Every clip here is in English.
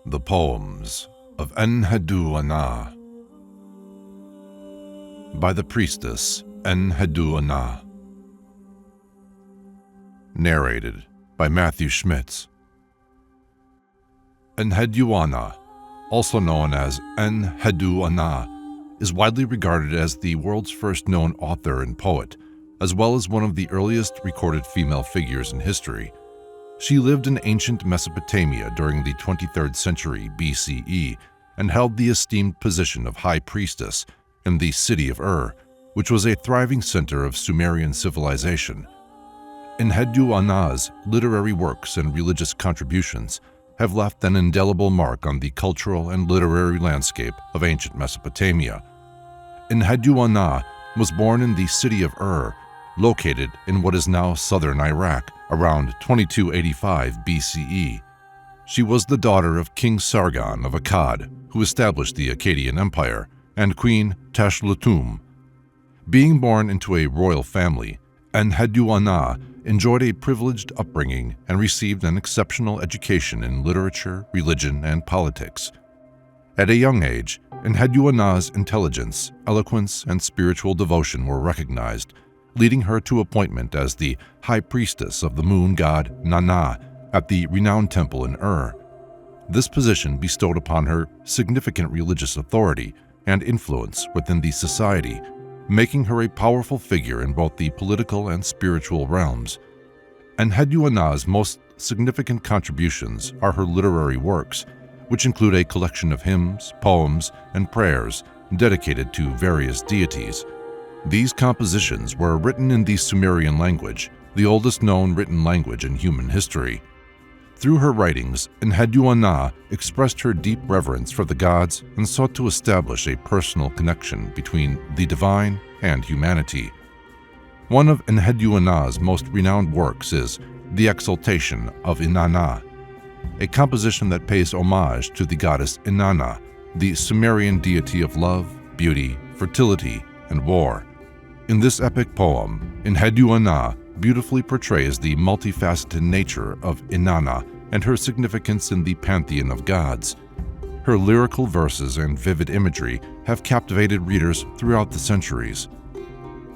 The Poems of Enheduana by the Priestess Enheduana. Narrated by Matthew Schmitz. Enheduana, also known as Enheduana, is widely regarded as the world's first known author and poet, as well as one of the earliest recorded female figures in history. She lived in ancient Mesopotamia during the 23rd century BCE and held the esteemed position of High Priestess in the city of which was a thriving center of Sumerian civilization. Enheduana's literary works and religious contributions have left an indelible mark on the cultural and literary landscape of ancient Mesopotamia. Enheduana was born in the city of located in what is now southern Iraq, around 2285 BCE. She was the daughter of King Sargon of Akkad, who established the Akkadian Empire, and Queen Tashlultum. Being born into a royal family, Enheduana enjoyed a privileged upbringing and received an exceptional education in literature, religion, and politics. At a young age, Enheduana's intelligence, eloquence, and spiritual devotion were recognized, leading her to appointment as the High Priestess of the moon god Nanna at the renowned temple in This position bestowed upon her significant religious authority and influence within the society, making her a powerful figure in both the political and spiritual realms. Enheduana's most significant contributions are her literary works, which include a collection of hymns, poems, and prayers dedicated to various deities. These compositions were written in the Sumerian language, the oldest known written language in human history. Through her writings, Enheduana expressed her deep reverence for the gods and sought to establish a personal connection between the divine and humanity. One of Enheduana's most renowned works is the Exaltation of Inanna, a composition that pays homage to the goddess Inanna, the Sumerian deity of love, beauty, fertility, and war. In this epic poem, Enheduana beautifully portrays the multifaceted nature of Inanna and her significance in the pantheon of gods. Her lyrical verses and vivid imagery have captivated readers throughout the centuries.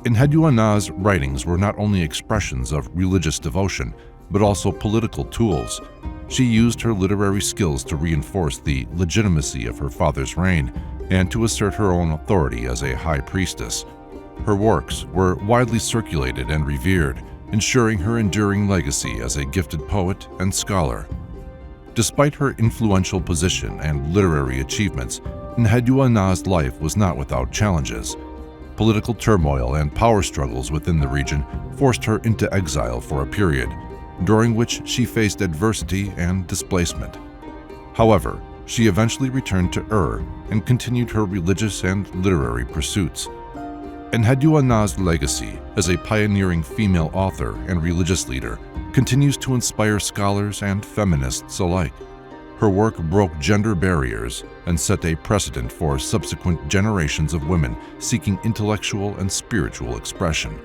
Enheduana's writings were not only expressions of religious devotion, but also political tools. She used her literary skills to reinforce the legitimacy of her father's reign and to assert her own authority as a high priestess. Her works were widely circulated and revered, ensuring her enduring legacy as a gifted poet and scholar. Despite her influential position and literary achievements, Enheduana's life was not without challenges. Political turmoil and power struggles within the region forced her into exile for a period, during which she faced adversity and displacement. However, she eventually returned to and continued her religious and literary pursuits. Enheduana's legacy as a pioneering female author and religious leader continues to inspire scholars and feminists alike. Her work broke gender barriers and set a precedent for subsequent generations of women seeking intellectual and spiritual expression.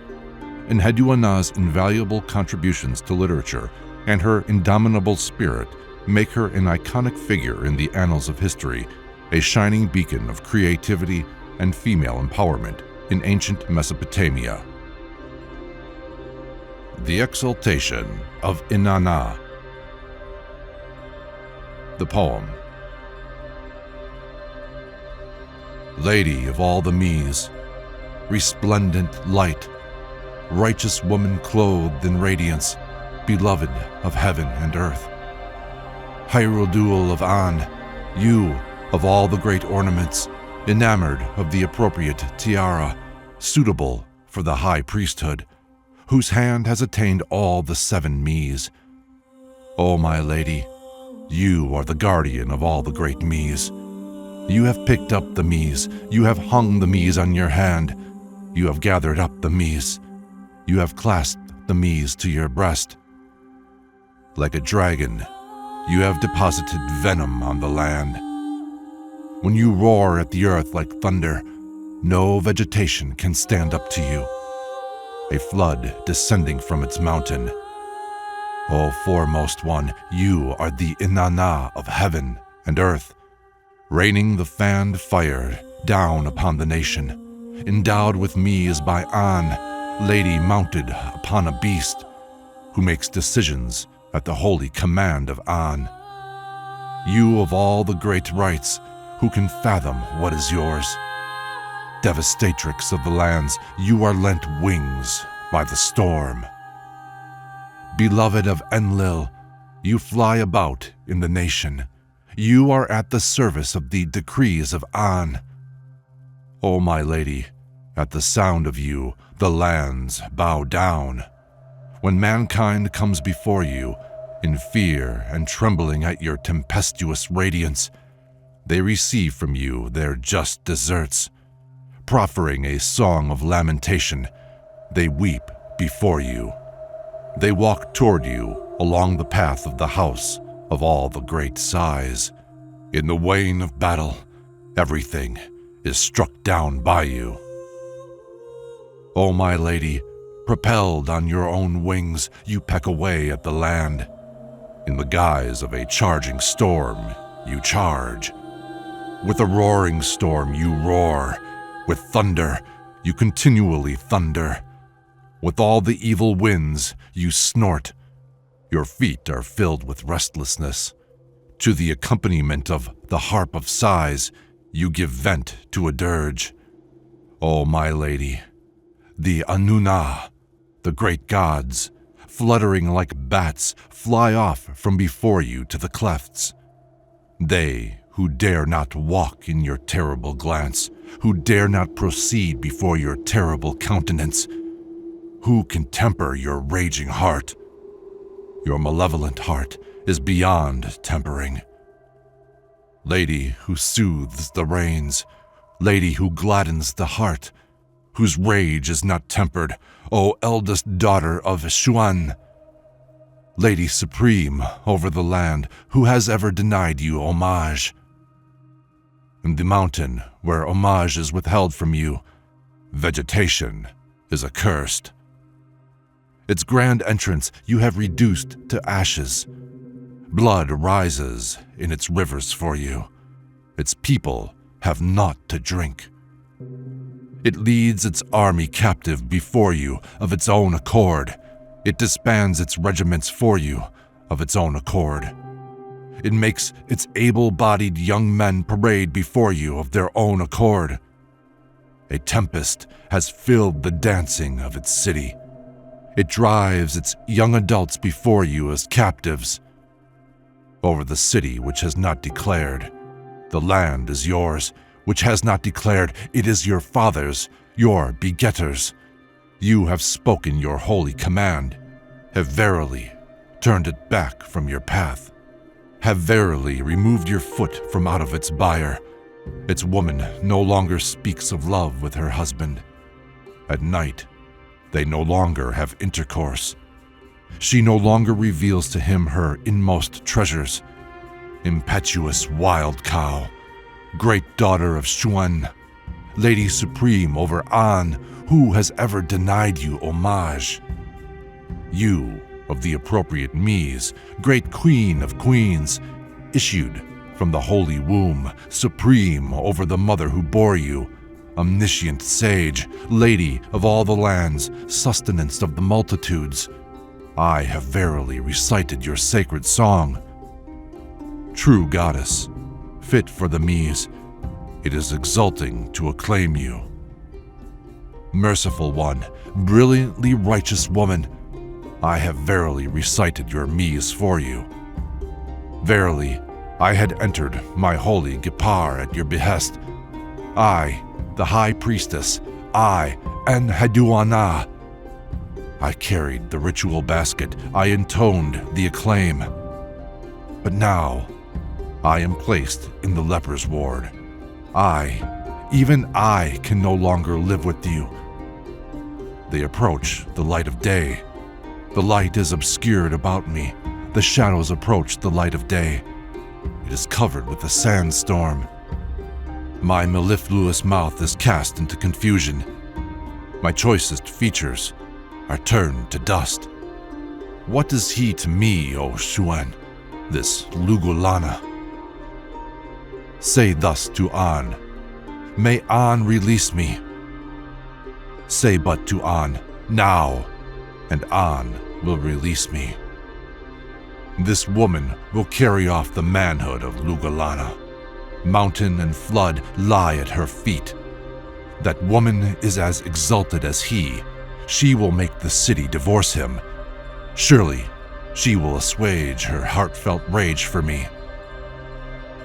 Enheduana's invaluable contributions to literature and her indomitable spirit make her an iconic figure in the annals of history, a shining beacon of creativity and female empowerment in ancient Mesopotamia. The Exaltation of Inanna. The poem. Lady of all the Mies, resplendent light, righteous woman clothed in radiance, beloved of heaven and earth. Hierodule of An, you of all the great ornaments, enamored of the appropriate tiara, suitable for the high priesthood, whose hand has attained all the 7 Mies. O my lady, you are the guardian of all the great Mies. You have picked up the Mies, you have hung the Mies on your hand, you have gathered up the Mies, you have clasped the Mies to your breast. Like a dragon, you have deposited venom on the land. When you roar at the earth like thunder, no vegetation can stand up to you. A flood descending from its mountain. O foremost one, you are the Inanna of heaven and earth, raining the fanned fire down upon the nation, endowed with me as by An, lady mounted upon a beast, who makes decisions at the holy command of An. You of all the great rights, who can fathom what is yours? Devastatrix of the lands, you are lent wings by the storm. Beloved of Enlil, you fly about in the nation. You are at the service of the decrees of An. O my lady, at the sound of you, the lands bow down. When mankind comes before you, in fear and trembling at your tempestuous radiance, they receive from you their just deserts. Proffering a song of lamentation, they weep before you. They walk toward you along the path of the house of all the great size. In the wane of battle, everything is struck down by you. O my lady, propelled on your own wings, you peck away at the land. In the guise of a charging storm, you charge. With a roaring storm, you roar. With thunder, you continually thunder. With all the evil winds, you snort. Your feet are filled with restlessness. To the accompaniment of the harp of sighs, you give vent to a dirge. O my lady, the Annuna, the great gods, fluttering like bats, fly off from before you to the clefts. They who dare not walk in your terrible glance, who dare not proceed before your terrible countenance, who can temper your raging heart? Your malevolent heart is beyond tempering. Lady who soothes the reins, lady who gladdens the heart, whose rage is not tempered, O eldest daughter of Shuan, lady supreme over the land, who has ever denied you homage? In the mountain where homage is withheld from you, vegetation is accursed. Its grand entrance you have reduced to ashes. Blood rises in its rivers for you. Its people have naught to drink. It leads its army captive before you of its own accord. It disbands its regiments for you of its own accord. It makes its able-bodied young men parade before you of their own accord. A tempest has filled the dancing of its city. It drives its young adults before you as captives. Over the city which has not declared, the land is yours. Which has not declared, it is your father's, your begetters. You have spoken your holy command, have verily turned it back from your path, have verily removed your foot from out of its byre. Its woman no longer speaks of love with her husband. At night, they no longer have intercourse. She no longer reveals to him her inmost treasures. Impetuous wild cow, great daughter of Shuan, lady supreme over An, who has ever denied you homage? You of the appropriate Mies, great queen of queens, issued from the holy womb, supreme over the mother who bore you, omniscient sage, lady of all the lands, sustenance of the multitudes, I have verily recited your sacred song. True goddess, fit for the Mies, it is exulting to acclaim you. Merciful one, brilliantly righteous woman, I have verily recited your Mies for you. Verily, I had entered my holy Gipar at your behest. I, the high priestess, I, Enheduana. I carried the ritual basket, I intoned the acclaim. But now, I am placed in the leper's ward. Even I can no longer live with you. They approach the light of day. The light is obscured about me. The shadows approach the light of day. It is covered with a sandstorm. My mellifluous mouth is cast into confusion. My choicest features are turned to dust. What is he to me, O Shuan, this Lugulana? Say thus to An, may An release me. Say but to An, now, and An will release me. This woman will carry off the manhood of Lugalana. Mountain and flood lie at her feet. That woman is as exalted as he. She will make the city divorce him. Surely she will assuage her heartfelt rage for me.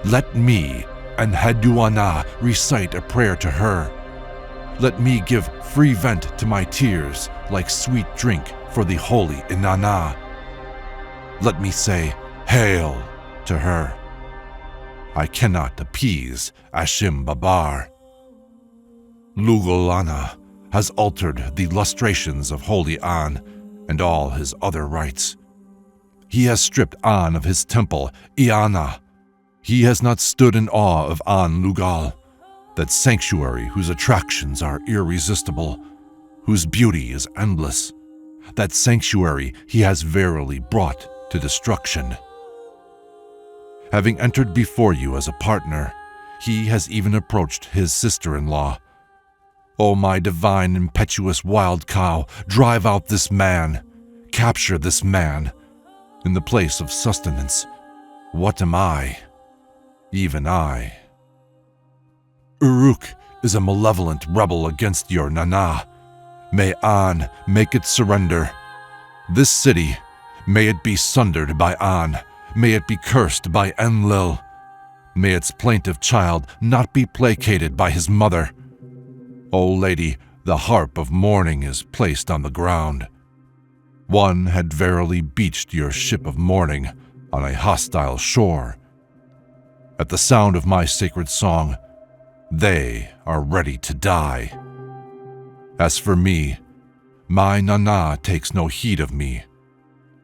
Let me, Enheduana, recite a prayer to her. Let me give free vent to my tears like sweet drink for the holy Inanna. Let me say, hail to her. I cannot appease Ashim Babar. Lugalana has altered the lustrations of holy An and all his other rites. He has stripped An of his temple, Iana. He has not stood in awe of An Lugal, that sanctuary whose attractions are irresistible, whose beauty is endless. That sanctuary he has verily brought to destruction. Having entered before you as a partner, he has even approached his sister-in-law. O my divine impetuous wild cow, drive out this man, capture this man. In the place of sustenance, what am I? Even I. Uruk is a malevolent rebel against your Nanna. May An make it surrender. This city, may it be sundered by An. May it be cursed by Enlil. May its plaintive child not be placated by his mother. O lady, the harp of mourning is placed on the ground. One had verily beached your ship of mourning on a hostile shore. At the sound of my sacred song, they are ready to die. As for me, my Nanna takes no heed of me.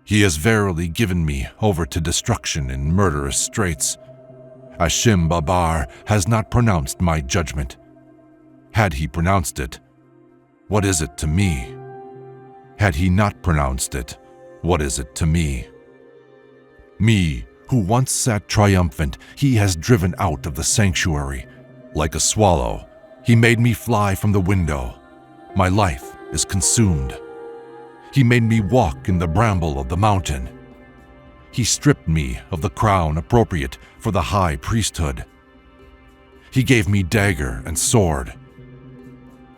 He has verily given me over to destruction in murderous straits. Ashim Babar has not pronounced my judgment. Had he pronounced it, what is it to me? Had he not pronounced it, what is it to me? Me, who once sat triumphant, he has driven out of the sanctuary. Like a swallow, he made me fly from the window. My life is consumed. He made me walk in the bramble of the mountain. He stripped me of the crown appropriate for the high priesthood. He gave me dagger and sword.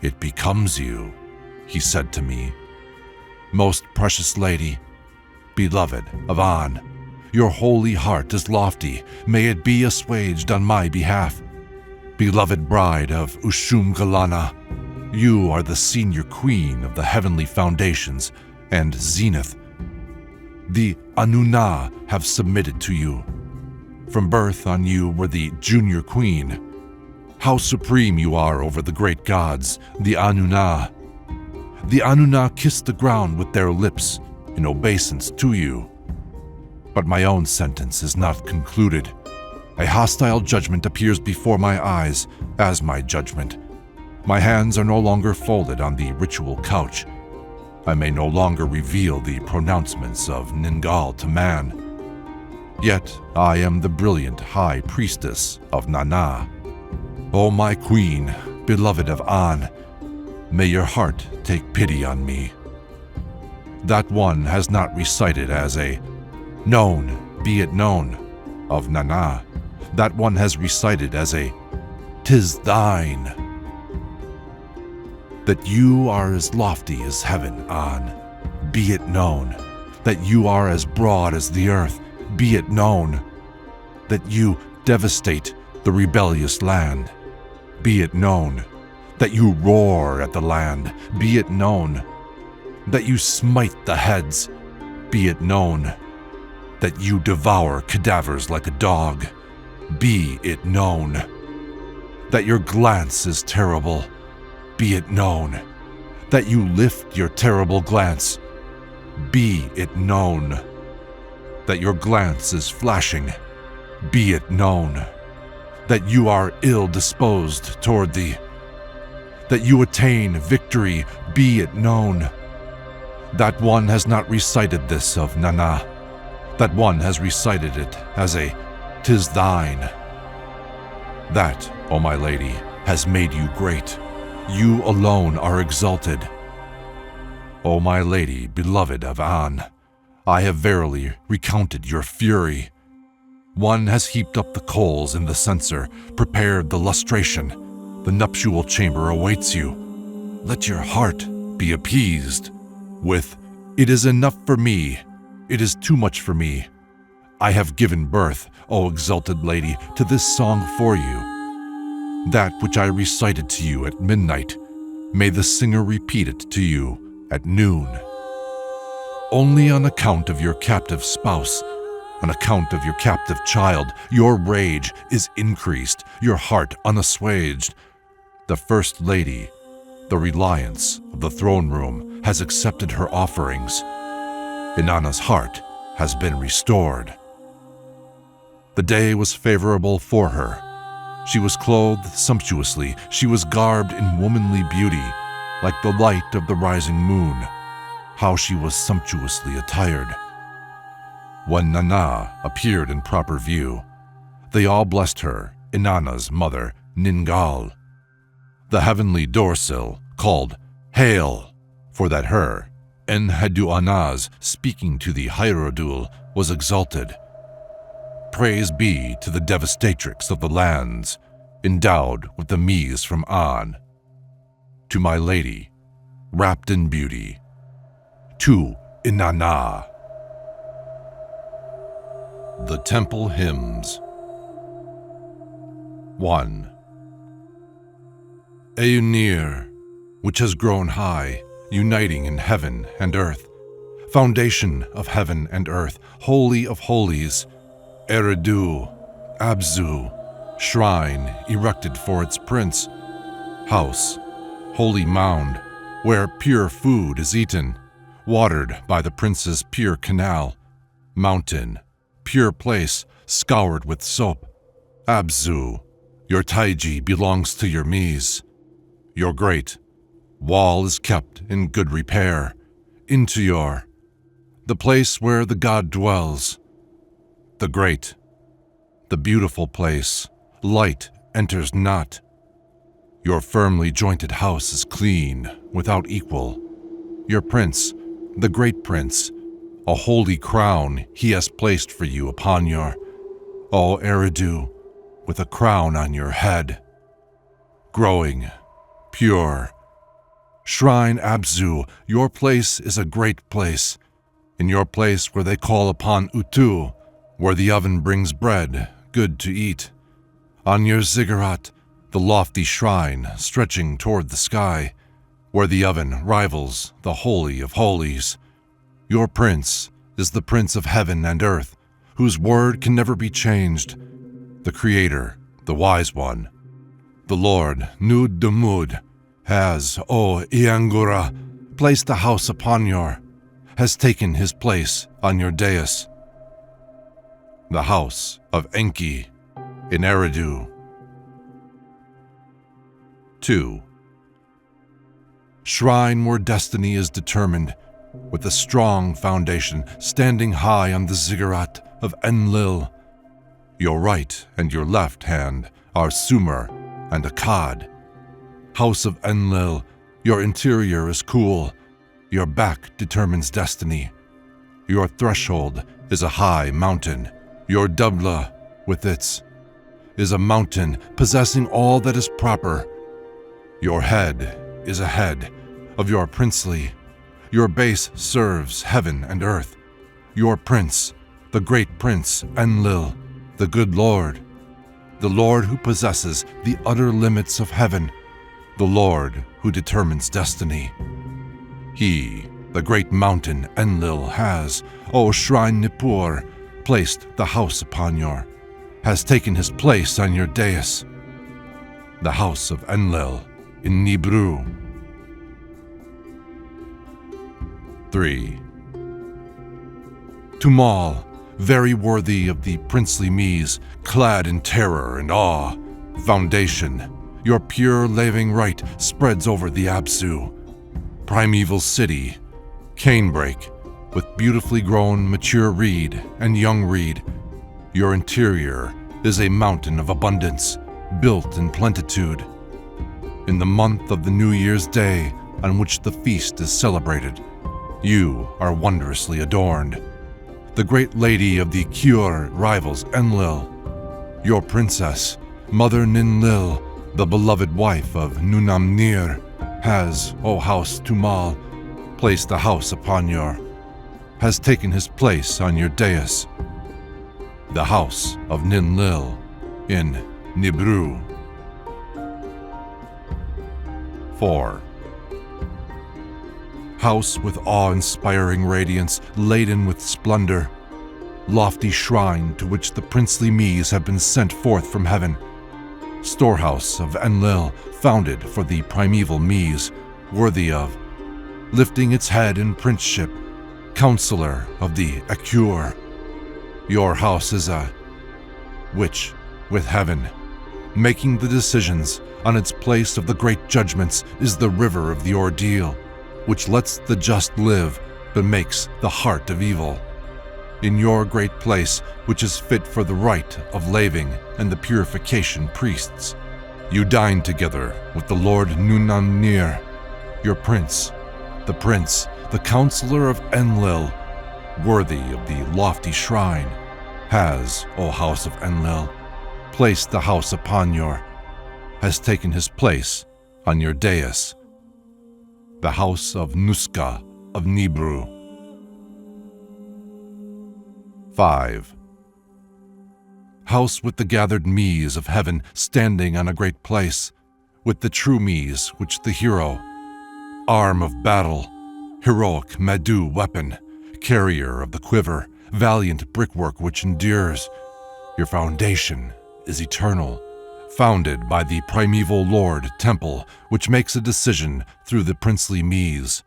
It becomes you, he said to me. Most precious lady, beloved of An, your holy heart is lofty. May it be assuaged on my behalf. Beloved bride of Ushumgalana, you are the senior queen of the heavenly foundations and zenith. The Anuna have submitted to you. From birth on you were the junior queen. How supreme you are over the great gods, the Anuna. The Anuna kiss the ground with their lips in obeisance to you. But my own sentence is not concluded. A hostile judgment appears before my eyes as my judgment. My hands are no longer folded on the ritual couch. I may no longer reveal the pronouncements of Ningal to man. Yet I am the brilliant high priestess of Nanna. O my queen, beloved of An, may your heart take pity on me. That one has not recited as a known, be it known, of Nanna. That one has recited as a 'tis thine. That you are as lofty as heaven, An, be it known. That you are as broad as the earth, be it known. That you devastate the rebellious land, be it known. That you roar at the land, be it known. That you smite the heads, be it known. That you devour cadavers like a dog, be it known. That your glance is terrible, be it known. That you lift your terrible glance, be it known. That your glance is flashing, be it known. That you are ill-disposed toward thee. That you attain victory, be it known. That one has not recited this of Nanna. That one has recited it as a 'tis thine. That, O my lady, has made you great. You alone are exalted. O my lady, beloved of An, I have verily recounted your fury. One has heaped up the coals in the censer, prepared the lustration. The nuptial chamber awaits you. Let your heart be appeased with, "It is enough for me. It is too much for me. I have given birth, O exalted lady, to this song for you. That which I recited to you at midnight, may the singer repeat it to you at noon. Only on account of your captive spouse, on account of your captive child, your rage is increased, your heart unassuaged. The First Lady, the reliance of the throne room, has accepted her offerings. Inanna's heart has been restored. The day was favorable for her. She was clothed sumptuously. She was garbed in womanly beauty, like the light of the rising moon. How she was sumptuously attired. When Nanna appeared in proper view, they all blessed her, Inanna's mother, Ningal. The heavenly doorsill called Hail, for that her, Enheduanna's speaking to the Hierodule, was exalted. Praise be to the devastatrix of the lands, endowed with the Mies from An. To my lady, wrapped in beauty. To Inanna. The Temple Hymns. 1. Eunir, which has grown high, uniting in heaven and earth, foundation of heaven and earth, holy of holies, En-hedu, Abzu, shrine erected for its prince, house, holy mound, where pure food is eaten, watered by the prince's pure canal, mountain, pure place, scoured with soap, Abzu, your taiji belongs to your Mies, your great wall is kept in good repair, into your, the place where the god dwells, the great, the beautiful place, light enters not. Your firmly jointed house is clean, without equal. Your prince, the great prince, a holy crown he has placed for you upon your, O En-hedu, with a crown on your head. Growing, pure. Shrine Abzu, your place is a great place. In your place where they call upon Utu, where the oven brings bread, good to eat. On your ziggurat, the lofty shrine stretching toward the sky, where the oven rivals the Holy of Holies. Your prince is the Prince of heaven and earth, whose word can never be changed, the Creator, the Wise One. The Lord, Nud Dumud, has, O Iangura, placed a house upon your, has taken his place on your dais. The house of Enki, in En-hedu. 2. Shrine where destiny is determined, with a strong foundation standing high on the ziggurat of Enlil. Your right and your left hand are Sumer and Akkad. House of Enlil, your interior is cool, your back determines destiny. Your threshold is a high mountain. Your Dubla, with its, is a mountain possessing all that is proper. Your head is a head of your princely. Your base serves heaven and earth. Your prince, the great prince Enlil, the good Lord, the Lord who possesses the utter limits of heaven, the Lord who determines destiny. He, the great mountain Enlil, has, O shrine Nippur, placed the house upon your, has taken his place on your dais. The house of Enlil in Nibru. 3. Tumal, very worthy of the princely Mies, clad in terror and awe. Foundation, your pure laving right spreads over the Abzu. Primeval city, canebrake, with beautifully grown mature reed and young reed. Your interior is a mountain of abundance, built in plenitude. In the month of the New Year's Day on which the feast is celebrated, you are wondrously adorned. The great lady of the Kiur rivals Enlil. Your princess, Mother Ninlil, the beloved wife of Nunamnir, has, O house Tumal, placed a house upon has taken his place on your dais. The house of Ninlil in Nibru. 4. House with awe-inspiring radiance, laden with splendor. Lofty shrine to which the princely Mies have been sent forth from heaven. Storehouse of Enlil, founded for the primeval Mies, worthy of lifting its head in princeship, counselor of the Akur. Your house is a witch with heaven, making the decisions. On its place of the great judgments is the river of the ordeal, which lets the just live but makes the heart of evil. In your great place, which is fit for the rite of laving and the purification priests, you dine together with the Lord Nunamnir, your prince, the counselor of Enlil, worthy of the lofty shrine, has, O house of Enlil, placed the house upon has taken his place on your dais. The house of Nuska of Nibru. 5. House with the gathered Mies of heaven standing on a great place, with the true Mies which the hero, arm of battle, heroic Madu weapon, carrier of the quiver, valiant brickwork which endures. Your foundation is eternal, founded by the primeval Lord Temple, which makes a decision through the princely Mies.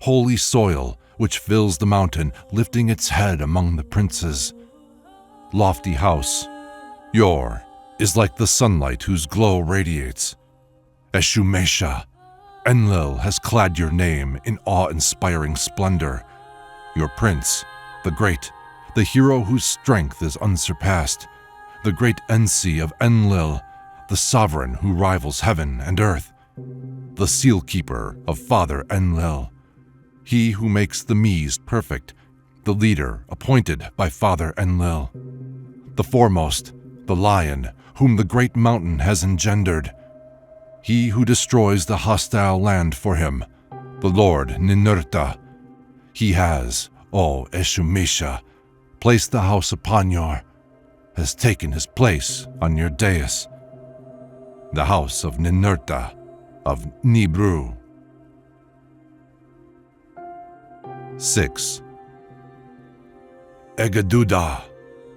Holy soil, which fills the mountain, lifting its head among the princes. Lofty house, your is like the sunlight whose glow radiates. Eshumesha, Enlil has clad your name in awe-inspiring splendor. Your prince, the great, the hero whose strength is unsurpassed, the great Ensi of Enlil, the sovereign who rivals heaven and earth, the seal keeper of Father Enlil, he who makes the Mies perfect, the leader appointed by Father Enlil, the foremost, the lion whom the great mountain has engendered, he who destroys the hostile land for him, the Lord Ninurta. He has, O Eshumesha, placed the house upon has taken his place on your dais. The house of Ninurta of Nibru. 6. Egaduda,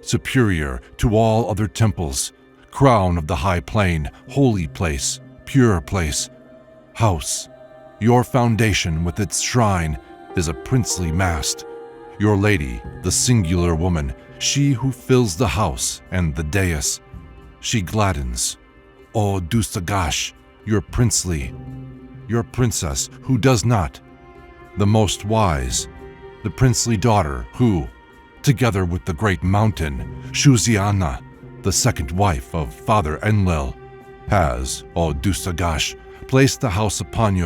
superior to all other temples, crown of the high plain, holy place, pure place, house. Your foundation with its shrine is a princely mast. Your lady, the singular woman, she who fills the house and the dais. She gladdens, O Dustagash, your princess who does not, the most wise, the princely daughter who, together with the great mountain, Shuziana, the second wife of Father Enlil, has, O Dustagash, placed the house upon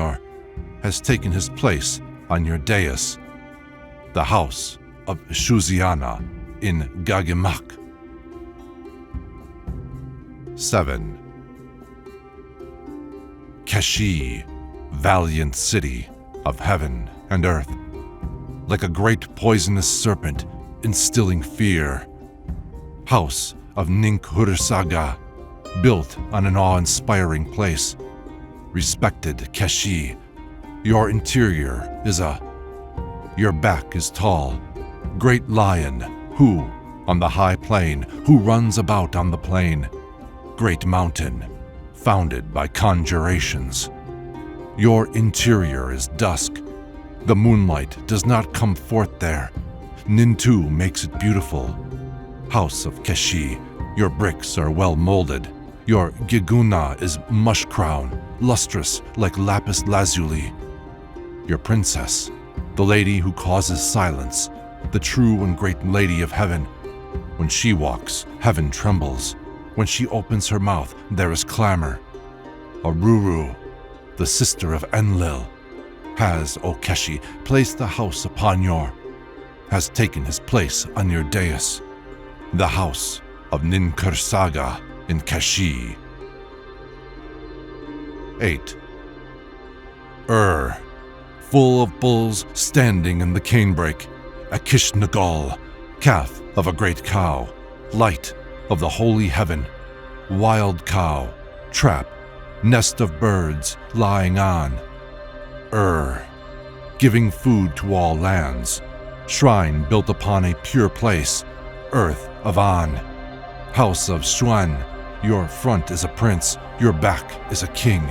has taken his place on your dais, the house of Shuziana in Gagemak. 7. Keshi, valiant city of heaven and earth, like a great poisonous serpent instilling fear. House of Ninkhursaga, built on an awe-inspiring place. Respected Keshi, your interior is your back is tall, great lion, who, on the high plain, who runs about on the plain, great mountain, founded by conjurations. Your interior is dusk. The moonlight does not come forth there. Nintu makes it beautiful. House of Keshi, your bricks are well molded. Your Giguna is mush crown, lustrous like lapis lazuli. Your princess, the lady who causes silence, the true and great lady of heaven. When she walks, heaven trembles. When she opens her mouth, there is clamor. Aruru, the sister of Enlil, has, O Keshi, placed the house upon your, has taken his place on your dais, the house of Ninkursaga in Keshi. 8. Full of bulls standing in the canebrake, Akishnagal, calf of a great cow, light of the holy heaven, wild cow, trap, nest of birds lying on. Giving food to all lands, shrine built upon a pure place, earth of An, house of Xuan, your front is a prince, your back is a king.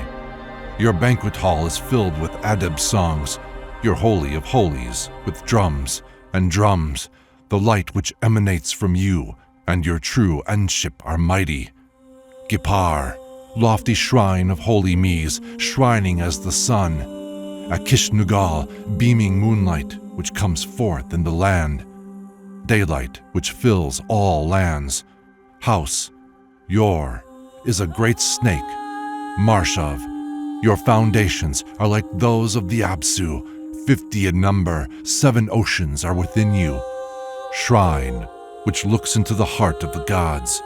Your banquet hall is filled with adab songs, your holy of holies with drums and drums, the light which emanates from you and your true endship are mighty. Gipar, lofty shrine of holy Mies, shrining as the sun. Akishnugal, beaming moonlight which comes forth in the land. Daylight which fills all lands. House, your, is a great snake. Marshav, your foundations are like those of the Absu, 50 in number, 7 oceans are within you. Shrine, which looks into the heart of the gods.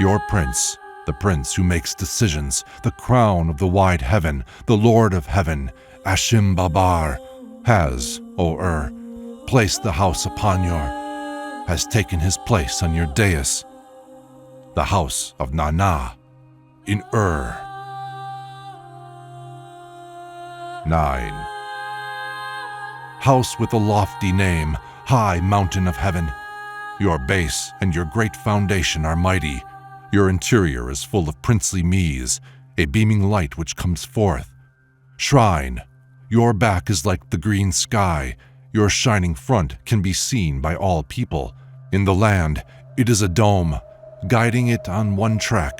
Your prince, the prince who makes decisions, the crown of the wide heaven, the lord of heaven, Ashim Babar, has, O placed the house upon your, has taken his place on your dais, the house of Nanna, in 9. House with a lofty name, high mountain of heaven. Your base and your great foundation are mighty. Your interior is full of princely Mies, a beaming light which comes forth. Shrine, your back is like the green sky. Your shining front can be seen by all people. In the land, it is a dome, guiding it on one track.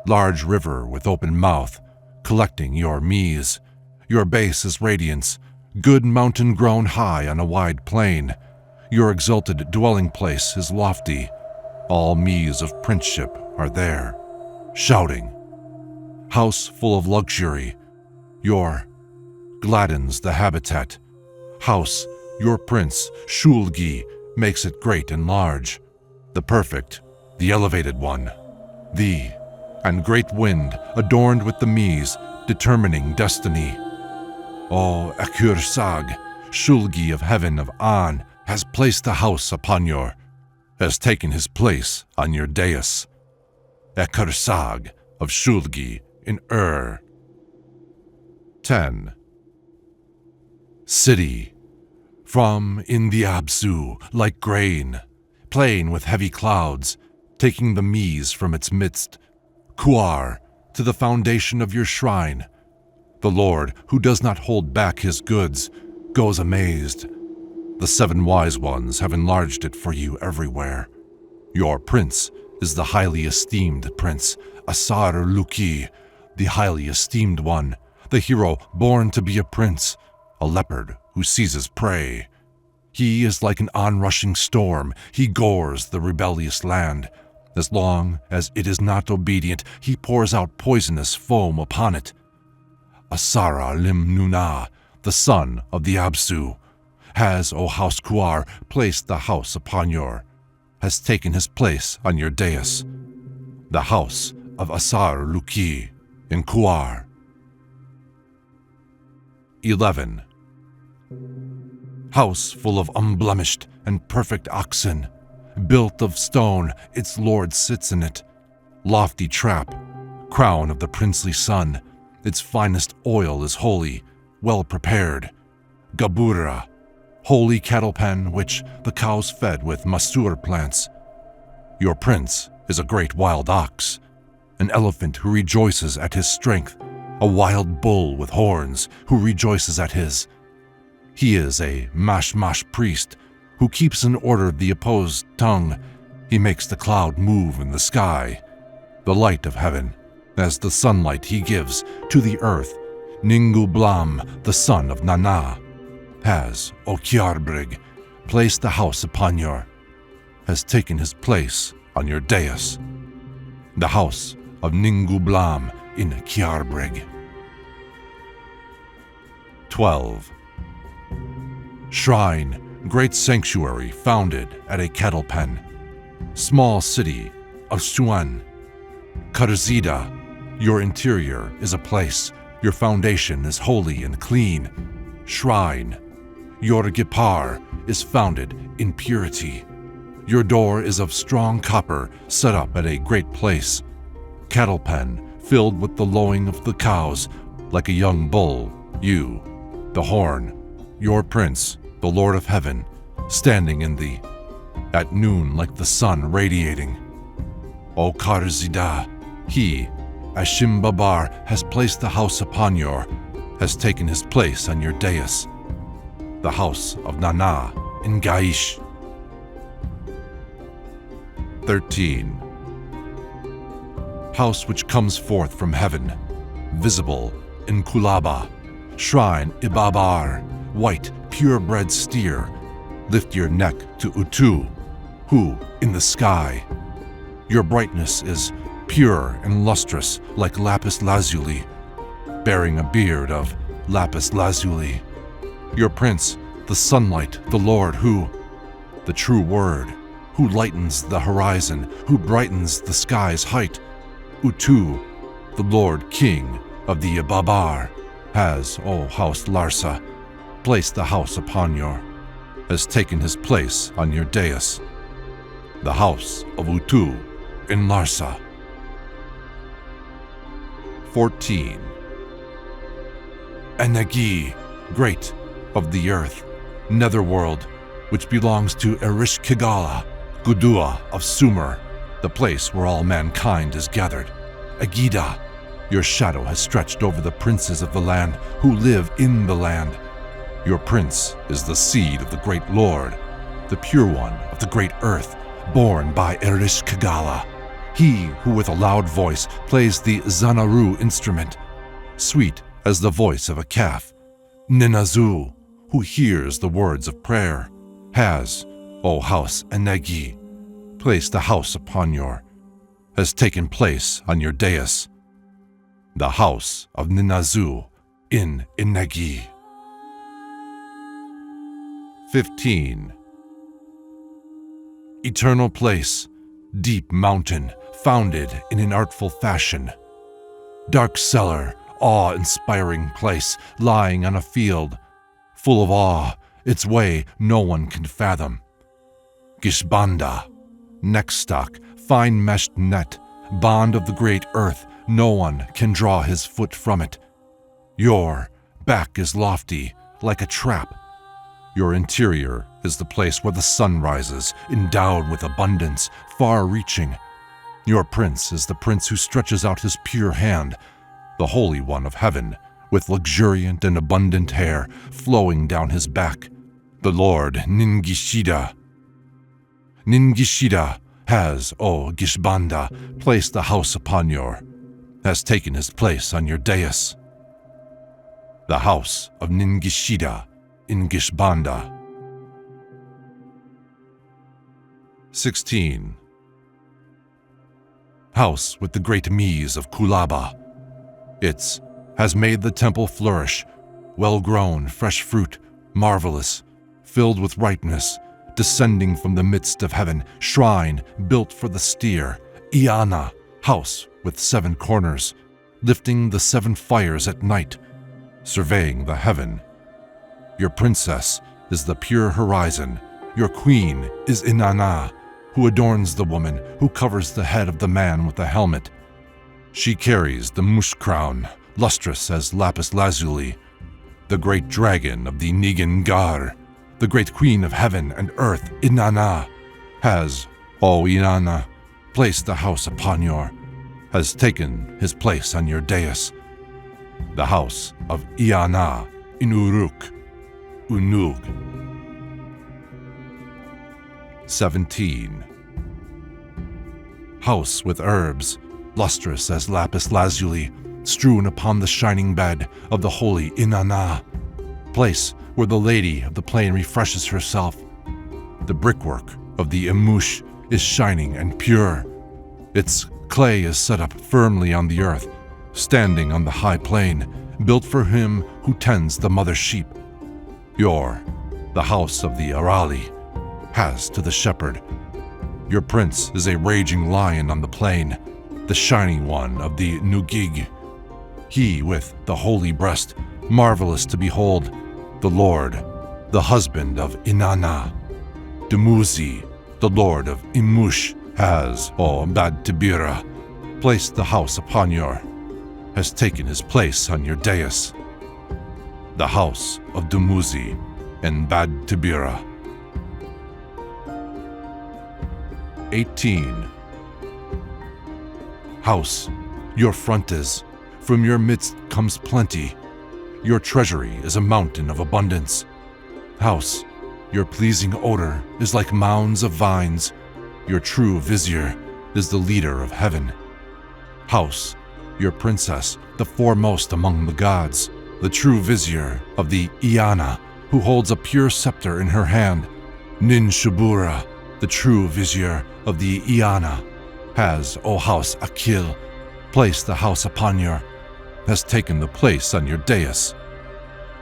Large river with open mouth, collecting your Mies. Your base is radiance, good mountain grown high on a wide plain. Your exalted dwelling place is lofty. All Mies of princeship are there, shouting. House full of luxury, your gladdens the habitat. House, your prince, Shulgi, makes it great and large. The perfect, the elevated one. The, and great wind, adorned with the Mies, determining destiny. O Akursag, Shulgi of heaven of An, has placed the house upon your, has taken his place on your dais. Akursag of Shulgi in 10. City, from in the Absu, like grain, plain with heavy clouds, taking the Mies from its midst. Kuar, to the foundation of your shrine. The Lord, who does not hold back his goods, goes amazed. The 7 wise ones have enlarged it for you everywhere. Your prince is the highly esteemed prince, Asar Luki, the highly esteemed one, the hero born to be a prince, a leopard who seizes prey. He is like an onrushing storm. He gores the rebellious land. As long as it is not obedient, he pours out poisonous foam upon it. Asara Lim Nuna, the son of the Absu, has, O House Kuar, placed the house upon your, has taken his place on your dais, the house of Asar Luki in Kuar. 11. House full of unblemished and perfect oxen, built of stone, its lord sits in it. Lofty trap, crown of the princely sun, its finest oil is holy, well prepared. Gabura, holy cattle pen which the cows fed with masur plants. Your prince is a great wild ox, an elephant who rejoices at his strength, a wild bull with horns who rejoices at his. He is a mashmash priest who keeps in order the opposed tongue. He makes the cloud move in the sky, the light of heaven, as the sunlight he gives to the earth. Ningu Blam, the son of Nanna, has, O Kiarbrig, placed the house upon your, has taken his place on your dais, the house of Ningublam in Kiarbreg. 12. Shrine, great sanctuary founded at a cattle pen. Small city of Suan. Karzida, your interior is a place. Your foundation is holy and clean. Shrine, your Gipar is founded in purity. Your door is of strong copper set up at a great place. Cattle pen filled with the lowing of the cows like a young bull. You, the horn, your prince, the Lord of heaven, standing in thee. At noon like the sun radiating. O Karzida, he, Ashimbabar, has placed the house upon your, has taken his place on your dais. The house of Nanna in Gaish. 13. House which comes forth from heaven, visible in Kulaba. Shrine Ibabar, white, purebred steer. Lift your neck to Utu, who in the sky. Your brightness is pure and lustrous like lapis lazuli, bearing a beard of lapis lazuli. Your prince, the sunlight, the Lord who, the true word, who lightens the horizon, who brightens the sky's height. Utu, the Lord King of the Ibabar, has, O house Larsa, placed the house upon your, has taken his place on your dais. The house of Utu in Larsa. 14. Enegi, great of the earth, netherworld, which belongs to Erishkigala, Gudua of Sumer, the place where all mankind is gathered. Agida, your shadow has stretched over the princes of the land who live in the land. Your prince is the seed of the great Lord, the pure one of the great earth, born by Erishkigala. He who with a loud voice plays the Zanaru instrument, sweet as the voice of a calf. Ninazu, who hears the words of prayer, has, O house Enegi, placed the house upon your, has taken place on your dais. The house of Ninazu in Enegi. 15. Eternal place, deep mountain, founded in an artful fashion. Dark cellar, awe-inspiring place, lying on a field, full of awe, its way no one can fathom. Gishbanda, neck stock, fine meshed net, bond of the great earth, no one can draw his foot from it. Your back is lofty, like a trap. Your interior is the place where the sun rises, endowed with abundance, far-reaching. Your prince is the prince who stretches out his pure hand, the Holy One of heaven, with luxuriant and abundant hair flowing down his back, the Lord Ningishida. Ningishida has, O Gishbanda, placed the house upon your, has taken his place on your dais. The house of Ningishida in Gishbanda. 16. House with the great Mies of Kulaba. Its has made the temple flourish, well-grown, fresh fruit, marvelous, filled with ripeness, descending from the midst of heaven, shrine built for the steer, Iana, house with 7 corners, lifting the 7 fires at night, surveying the heaven. Your princess is the pure horizon, your queen is Inanna, who adorns the woman, who covers the head of the man with a helmet. She carries the mush crown, lustrous as lapis lazuli, the great dragon of the Nigan Gar, the great queen of heaven and earth, Inanna, has, O Inanna, placed the house upon your, has taken his place on your dais. The house of Iana in Uruk, Unug. 17. House with herbs, lustrous as lapis lazuli, strewn upon the shining bed of the holy Inanna, place where the lady of the plain refreshes herself. The brickwork of the Emush is shining and pure. Its clay is set up firmly on the earth, standing on the high plain, built for him who tends the mother sheep. The house of the Arali, has to the shepherd. Your prince is a raging lion on the plain, the shining one of the Nugig. He with the holy breast, marvelous to behold, the Lord, the husband of Inanna. Dumuzi, the lord of Imush, has, O Bad Tibira, placed the house upon has taken his place on your dais. The house of Dumuzi and Bad Tibira. 18. House, your front is, from your midst comes plenty. Your treasury is a mountain of abundance. House, your pleasing odor is like mounds of vines. Your true vizier is the leader of heaven. House, your princess, the foremost among the gods, the true vizier of the Iana, who holds a pure scepter in her hand. Ninshubura, the true vizier of the Iana, has, O house Akil, placed the house upon has taken the place on your dais.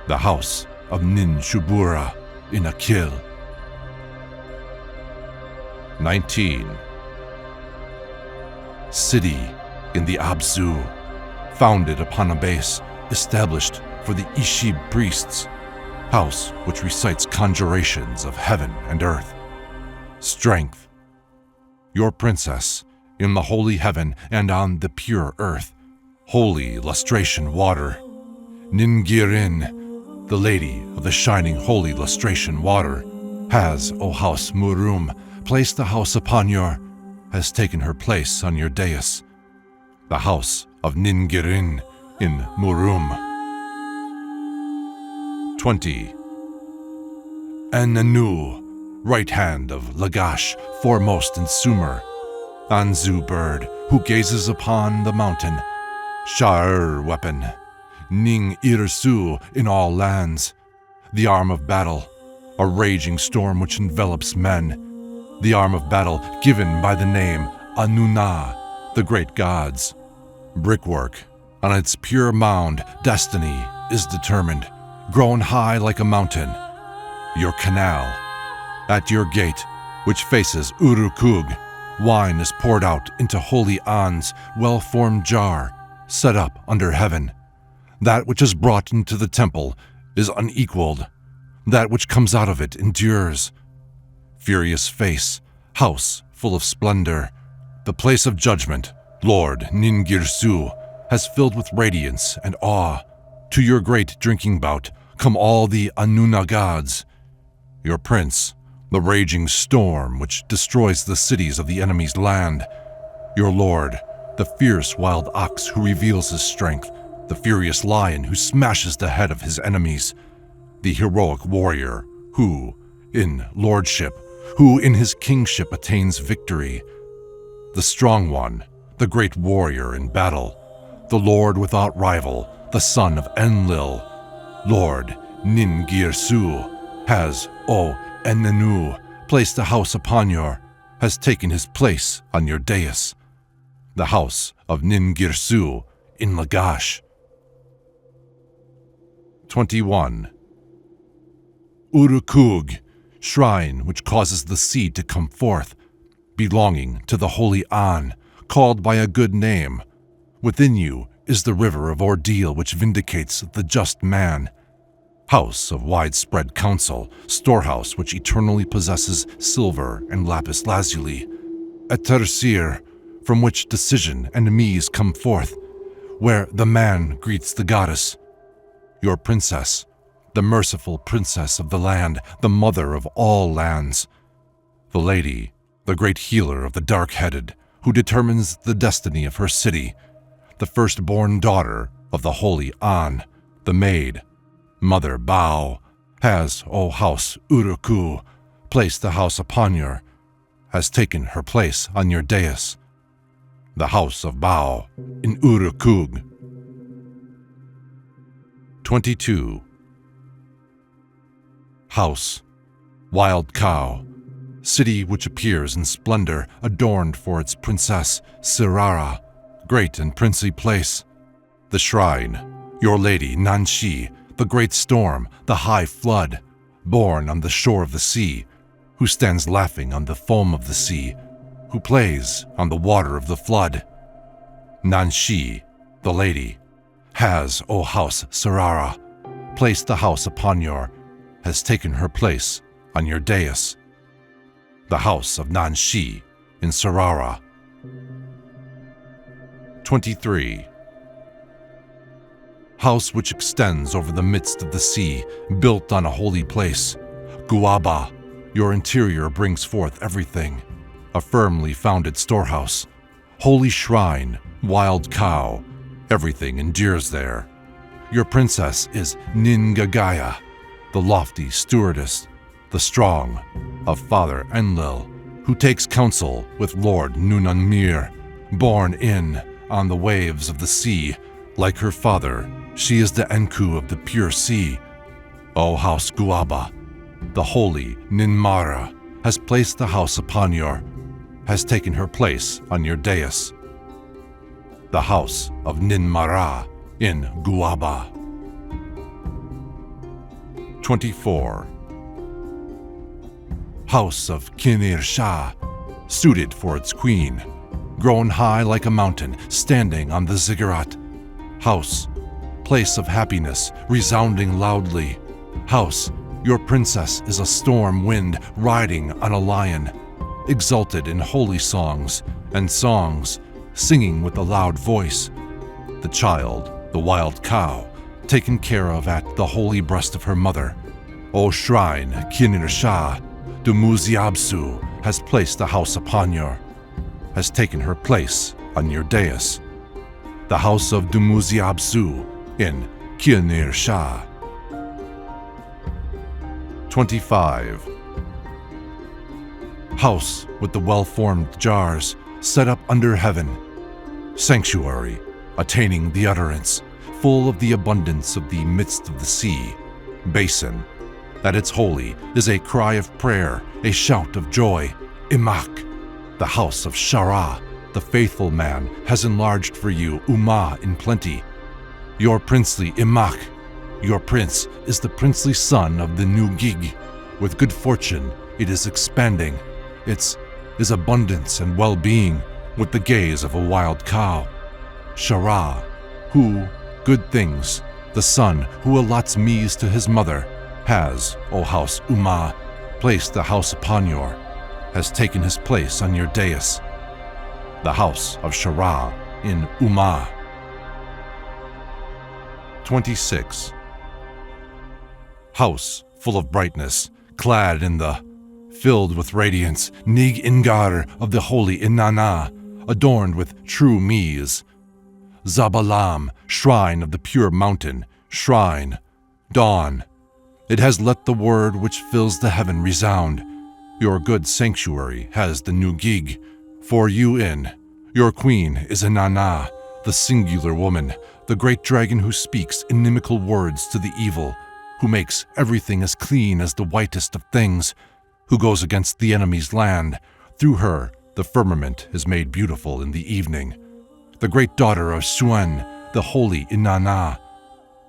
The house of Ninshubura in Akil. 19. City in the Abzu, founded upon a base established for the Ishib priests, house which recites conjurations of heaven and earth. Strength, your princess, in the holy heaven and on the pure earth, holy lustration water. Ningirin, the lady of the shining holy lustration water, has, O house Murum, placed the house upon has taken her place on your dais. The house of Ningirin in Murum. 20. Enenu, right hand of Lagash, foremost in Sumer. Anzu bird, who gazes upon the mountain. Sha'ur weapon. Ning Irsu in all lands. The arm of battle, a raging storm which envelops men. The arm of battle given by the name Anuna, the great gods. Brickwork, on its pure mound, destiny is determined, grown high like a mountain. Your canal, at your gate, which faces Urukug, wine is poured out into holy An's well-formed jar, set up under heaven. That which is brought into the temple is unequaled. That which comes out of it endures. Furious face, house full of splendor, the place of judgment, Lord Ningirsu, has filled with radiance and awe. To your great drinking bout come all the Anuna gods. Your prince, the raging storm which destroys the cities of the enemy's land. Your lord, the fierce wild ox who reveals his strength, the furious lion who smashes the head of his enemies, the heroic warrior who, in lordship, who in his kingship attains victory, the strong one, the great warrior in battle, the lord without rival, the son of Enlil, Lord Ningirsu, has, O Enenu, placed a house upon has taken his place on your dais, the house of Ningirsu in Lagash. 21. Urukug, shrine which causes the seed to come forth, belonging to the holy An, called by a good name. Within you is the river of ordeal which vindicates the just man. House of widespread counsel, storehouse which eternally possesses silver and lapis lazuli. Etersir, from which decision and mise come forth, where the man greets the goddess. Your princess, the merciful princess of the land, the mother of all lands. The lady, the great healer of the dark-headed, who determines the destiny of her city. The firstborn daughter of the holy An, the maid, Mother Bao, has, O house Uruku, placed the house upon has taken her place on your dais. The house of Bao in Urukug. 22. House, wild cow, city which appears in splendor, adorned for its princess, Sirara, great and princely place. The shrine, your lady, Nanshi, the great storm, the high flood, born on the shore of the sea, who stands laughing on the foam of the sea, who plays on the water of the flood. Nanshi, the lady, has, O house Sirara, placed the house upon your, has taken her place on your dais. The house of Nanshi in Sirara. 23. House which extends over the midst of the sea, built on a holy place. Guaba, your interior brings forth everything. A firmly founded storehouse. Holy shrine, wild cow, everything endures there. Your princess is Ningagaya, the lofty stewardess, the strong, of Father Enlil, who takes counsel with Lord Nunanmir, born in, on the waves of the sea. Like her father, she is the Enku of the pure sea. O house Guaba, the holy Ninmara, has placed the house upon your, has taken her place on your dais. The house of Ninmara in Guaba. 24. House of Kinir Shah, suited for its queen, grown high like a mountain, standing on the ziggurat. House, place of happiness, resounding loudly. House, your princess is a storm wind riding on a lion, exalted in holy songs, and songs, singing with a loud voice. The child, the wild cow, taken care of at the holy breast of her mother. O shrine, Kinir Shah, Dumuziabsu has placed the house upon your, has taken her place on your dais. The house of Dumuziabsu in Kinir Shah. 25. House with the well-formed jars, set up under heaven. Sanctuary, attaining the utterance, full of the abundance of the midst of the sea. Basin, that its holy is a cry of prayer, a shout of joy. Imak, the house of Shara, the faithful man, has enlarged for you Uma in plenty. Your princely Imak, your prince is the princely son of the new Gig. With good fortune, it is expanding. Its is abundance and well-being, with the gaze of a wild cow. Shara, who, good things, the son who allots meas to his mother, has, O house Uma, placed the house upon your, has taken his place on your dais. The house of Shara in Uma. 26. House full of brightness, clad in the, filled with radiance, Nig Ingar of the holy Inanna, adorned with true meas. Zabalam, shrine of the pure mountain, shrine, dawn. It has let the word which fills the heaven resound. Your good sanctuary has the new Gig. For you in, your queen is Nanna, the singular woman, the great dragon who speaks inimical words to the evil, who makes everything as clean as the whitest of things, who goes against the enemy's land. Through her, the firmament is made beautiful in the evening. The great daughter of Suen, the holy Inanna,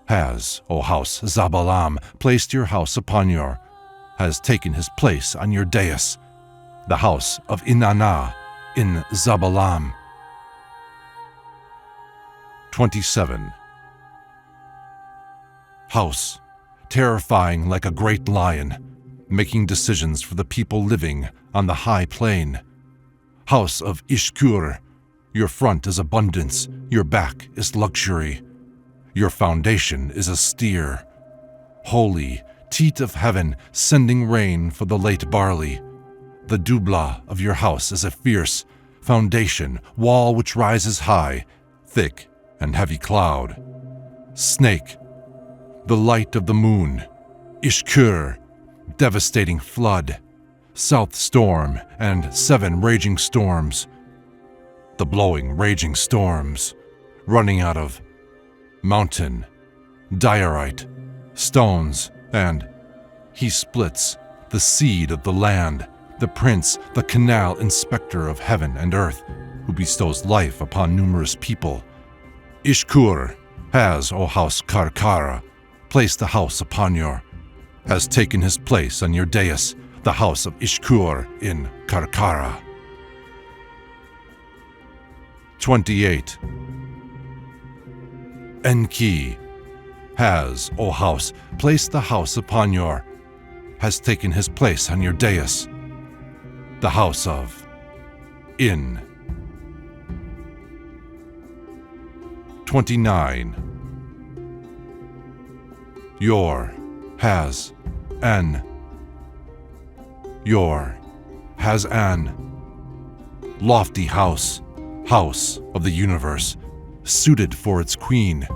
has, O house Zabalam, placed your house upon your, has taken his place on your dais. The house of Inanna in Zabalam. 27. House, terrifying like a great lion, making decisions for the people living on the high plain. House of Ishkur, your front is abundance, your back is luxury. Your foundation is austere. Holy, teat of heaven, sending rain for the late barley. The dubla of your house is a fierce foundation, wall which rises high, thick and heavy cloud. Snake, the light of the moon. Ishkur, devastating flood. South storm and 7 raging storms. The blowing raging storms, running out of mountain, diorite, stones, and he splits the seed of the land, the prince, the canal inspector of heaven and earth, who bestows life upon numerous people. Ishkur has, O house Karkara, placed the house upon your, has taken his place on your dais, the house of Ishkur in Karkara. 28. Enki has, O house, placed the house upon your, has taken his place on your dais, the house of In. 29. Your has an. Your has an lofty house, house of the universe, suited for its queen.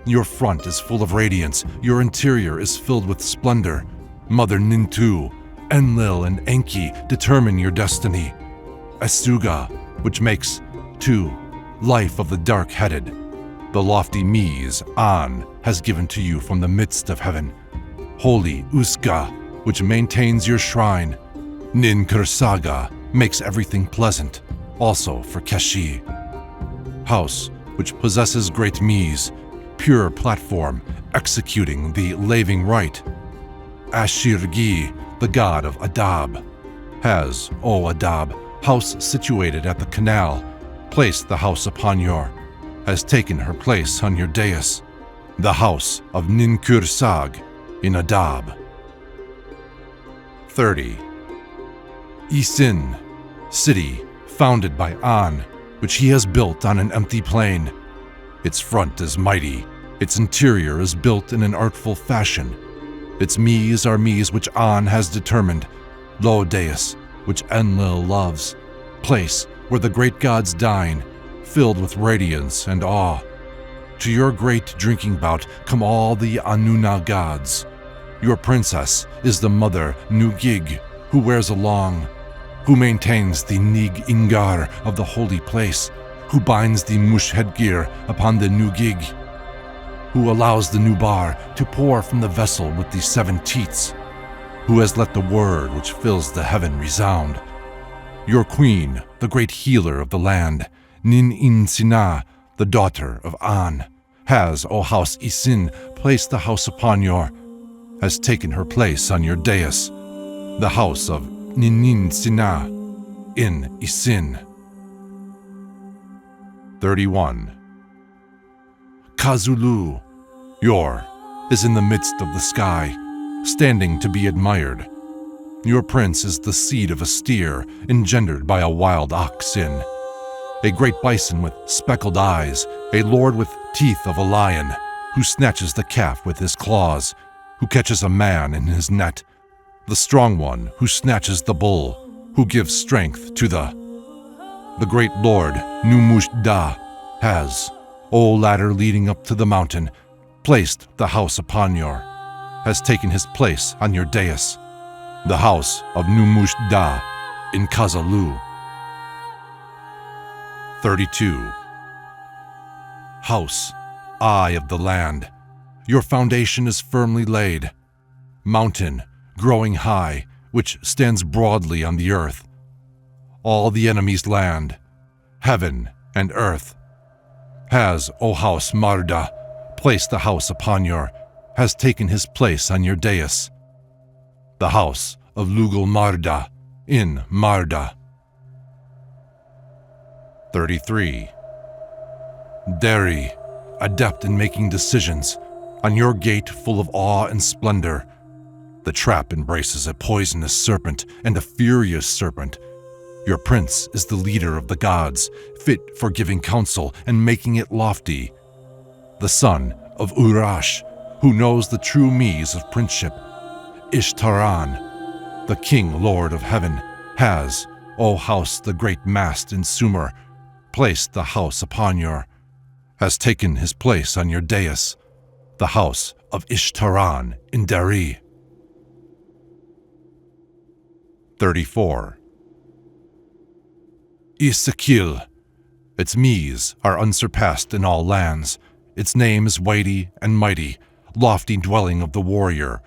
Your front is full of radiance, your interior is filled with splendor. Mother Nintu, Enlil, and Enki determine your destiny. Asuga, which makes, 2, life of the dark-headed. The lofty Mies, An, has given to you from the midst of heaven. Holy Uska, which maintains your shrine. Nin Kursaga makes everything pleasant, also for Keshi. House, which possesses great Mies, pure platform, executing the laving rite. Ashirgi, the god of Adab, has, O Adab, house situated at the canal, placed the house upon your, has taken her place on your dais, the house of Ninkursag in Adab. 30. Isin, city founded by An, which he has built on an empty plain. Its front is mighty, its interior is built in an artful fashion. Its Mies are Mies which An has determined, Lo Deus, which Enlil loves, place where the great gods dine, filled with radiance and awe. To your great drinking bout come all the Anuna gods. Your princess is the mother Nugig, who wears a long, who maintains the Nig Ingar of the holy place, who binds the Mush headgear upon the Nugig, who allows the Nubar to pour from the vessel with the 7 teats, who has let the word which fills the heaven resound. Your queen, the great healer of the land, Nin-in-Sina, the daughter of An, has, O house Isin, placed the house upon your, has taken her place on your dais, the house of Nin-in-Sina in Isin. 31. Kazulu, your, is in the midst of the sky, standing to be admired. Your prince is the seed of a steer engendered by a wild oxen, a great bison with speckled eyes, a lord with teeth of a lion, who snatches the calf with his claws, who catches a man in his net, the strong one who snatches the bull, who gives strength to the great lord Numushda has, O ladder leading up to the mountain, placed the house upon your, has taken his place on your dais, the house of Numushda in Kazalu. 32. House, eye of the land, your foundation is firmly laid. Mountain, growing high, which stands broadly on the earth. All the enemy's land, heaven and earth, has, O house Marda, placed the house upon your, has taken his place on your dais, the house of Lugal Marda in Marda. 33. Deri, adept in making decisions, on your gate full of awe and splendor. The trap embraces a poisonous serpent and a furious serpent. Your prince is the leader of the gods, fit for giving counsel and making it lofty. The son of Urash, who knows the true Mies of princeship. Ishtaran, the king lord of heaven, has, O house the great mast in Sumer, placed the house upon your, has taken his place on your dais, the house of Ishtaran in Dari. 34. Isakil, its Mies are unsurpassed in all lands. Its name is weighty and mighty, lofty dwelling of the warrior,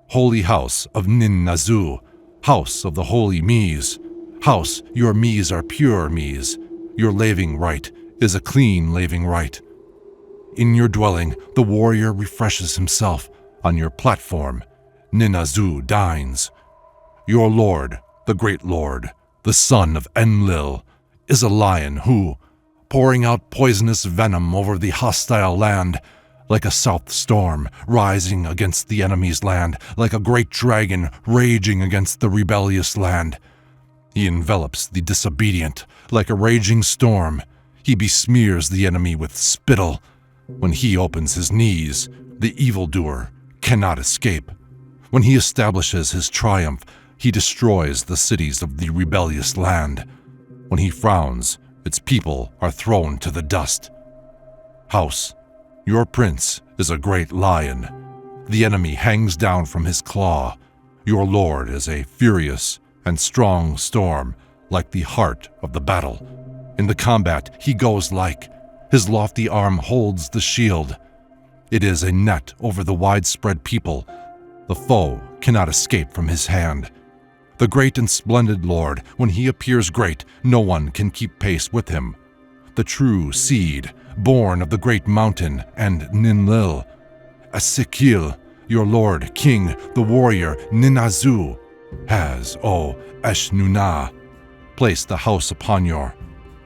holy house of Nin-nazu, House of the holy Mies. House, your Mies are pure Mies. Your laving rite is a clean laving rite. In your dwelling, the warrior refreshes himself. On your platform, Ninazu dines. Your lord, the great lord, the son of Enlil, is a lion who, pouring out poisonous venom over the hostile land, like a south storm rising against the enemy's land, like a great dragon raging against the rebellious land. He envelops the disobedient like a raging storm. He besmears the enemy with spittle. When he opens his knees, the evildoer cannot escape. When he establishes his triumph, he destroys the cities of the rebellious land. When he frowns, its people are thrown to the dust. House, your prince is a great lion. The enemy hangs down from his claw. Your lord is a furious and strong storm, like the heart of the battle. In the combat he goes like, his lofty arm holds the shield. It is a net over the widespread people. The foe cannot escape from his hand. The great and splendid Lord, when he appears great, no one can keep pace with him. The true seed, born of the great mountain and Ninlil. Asikil, your lord, king, the warrior Ninazu, has, O Enheduanna, placed the house upon your,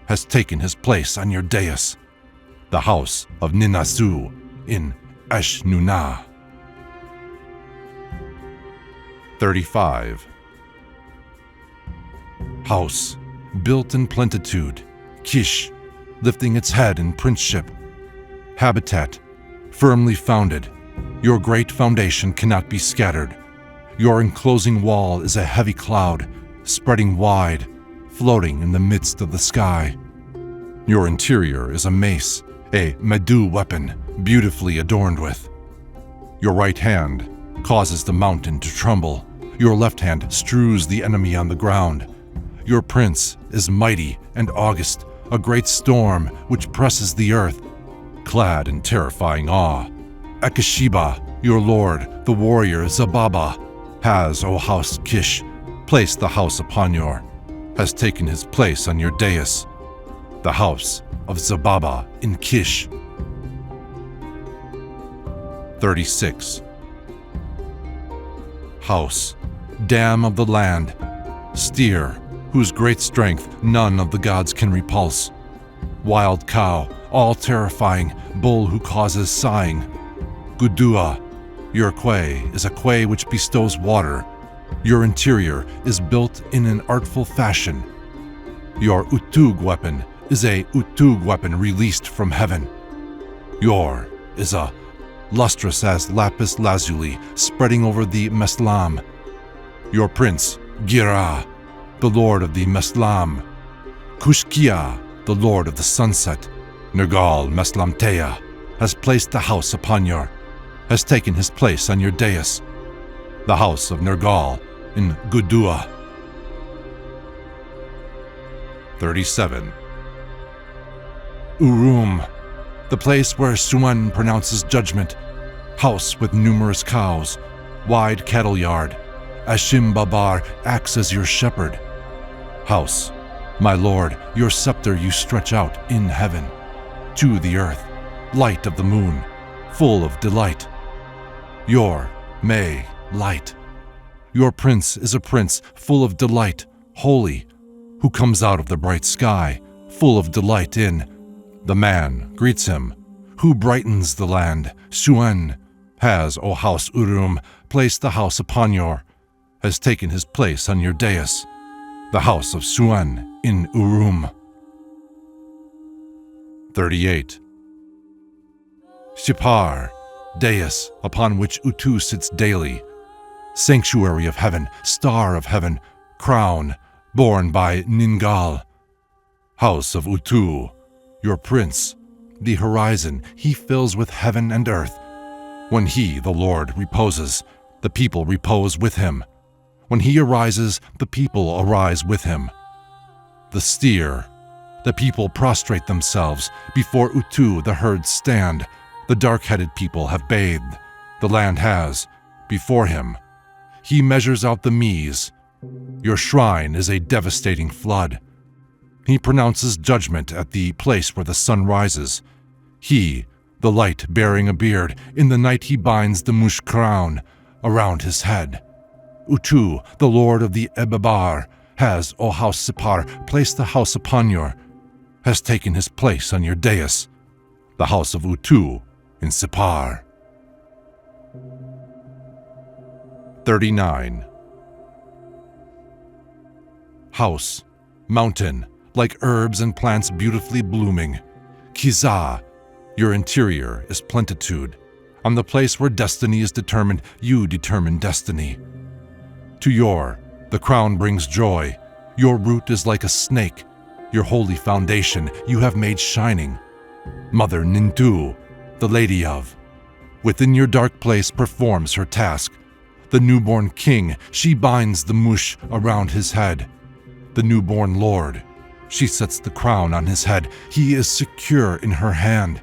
has taken his place on your dais. The house of Ninazu in Enheduana. 35. House, built in plenitude, Kish, lifting its head in princeship. Habitat, firmly founded, your great foundation cannot be scattered. Your enclosing wall is a heavy cloud, spreading wide, floating in the midst of the sky. Your interior is a mace, a Medu weapon, beautifully adorned with. Your right hand causes the mountain to tremble. Your left hand strews the enemy on the ground. Your prince is mighty and august, a great storm which presses the earth, clad in terrifying awe. Akashiba, your lord, the warrior Zababa, has, O house Kish, placed the house upon your, has taken his place on your dais. The house of Zababa in Kish. 36. House, dam of the land, steer, whose great strength none of the gods can repulse. Wild cow, all terrifying, bull who causes sighing. Gudua, your quay is a quay which bestows water. Your interior is built in an artful fashion. Your Utug weapon is a Utug weapon released from heaven. Your is a lustrous as lapis lazuli spreading over the Meslam. Your prince, Gira, the lord of the Meslam. Kushkia, the lord of the sunset. Nergal Meslamteya has placed the house upon your, has taken his place on your dais. The house of Nergal in Gudua. 37. Urum, the place where Suan pronounces judgment. House with numerous cows, wide cattle yard. Ashim Babar acts as your shepherd. House, my lord, your scepter you stretch out in heaven, to the earth, light of the moon, full of delight. Your May light. Your prince is a prince full of delight, holy, who comes out of the bright sky, full of delight in. The man greets him, who brightens the land. Suan has, O house Urum, placed the house upon your, has taken his place on your dais. The house of Suan in Urum. 38. Shipar, dais upon which Utu sits daily. Sanctuary of heaven, star of heaven, crown, borne by Ningal. House of Utu, your prince, the horizon he fills with heaven and earth. When he, the Lord, reposes, the people repose with him. When he arises, the people arise with him. The steer, the people prostrate themselves. Before Utu the herds stand. The dark-headed people have bathed. The land has, before him. He measures out the Mies. Your shrine is a devastating flood. He pronounces judgment at the place where the sun rises. He, the light bearing a beard, in the night he binds the mush crown around his head. Utu, the lord of the Ebabar, has, O house Sipar, placed the house upon your, has taken his place on your dais, the house of Utu in Sipar. 39. House, mountain, like herbs and plants beautifully blooming. Kiza, your interior is plenitude. On the place where destiny is determined, you determine destiny. To your, the crown brings joy. Your root is like a snake. Your holy foundation you have made shining. Mother Nintu, the lady of, within your dark place performs her task. The newborn king, she binds the mush around his head. The newborn lord, she sets the crown on his head. He is secure in her hand.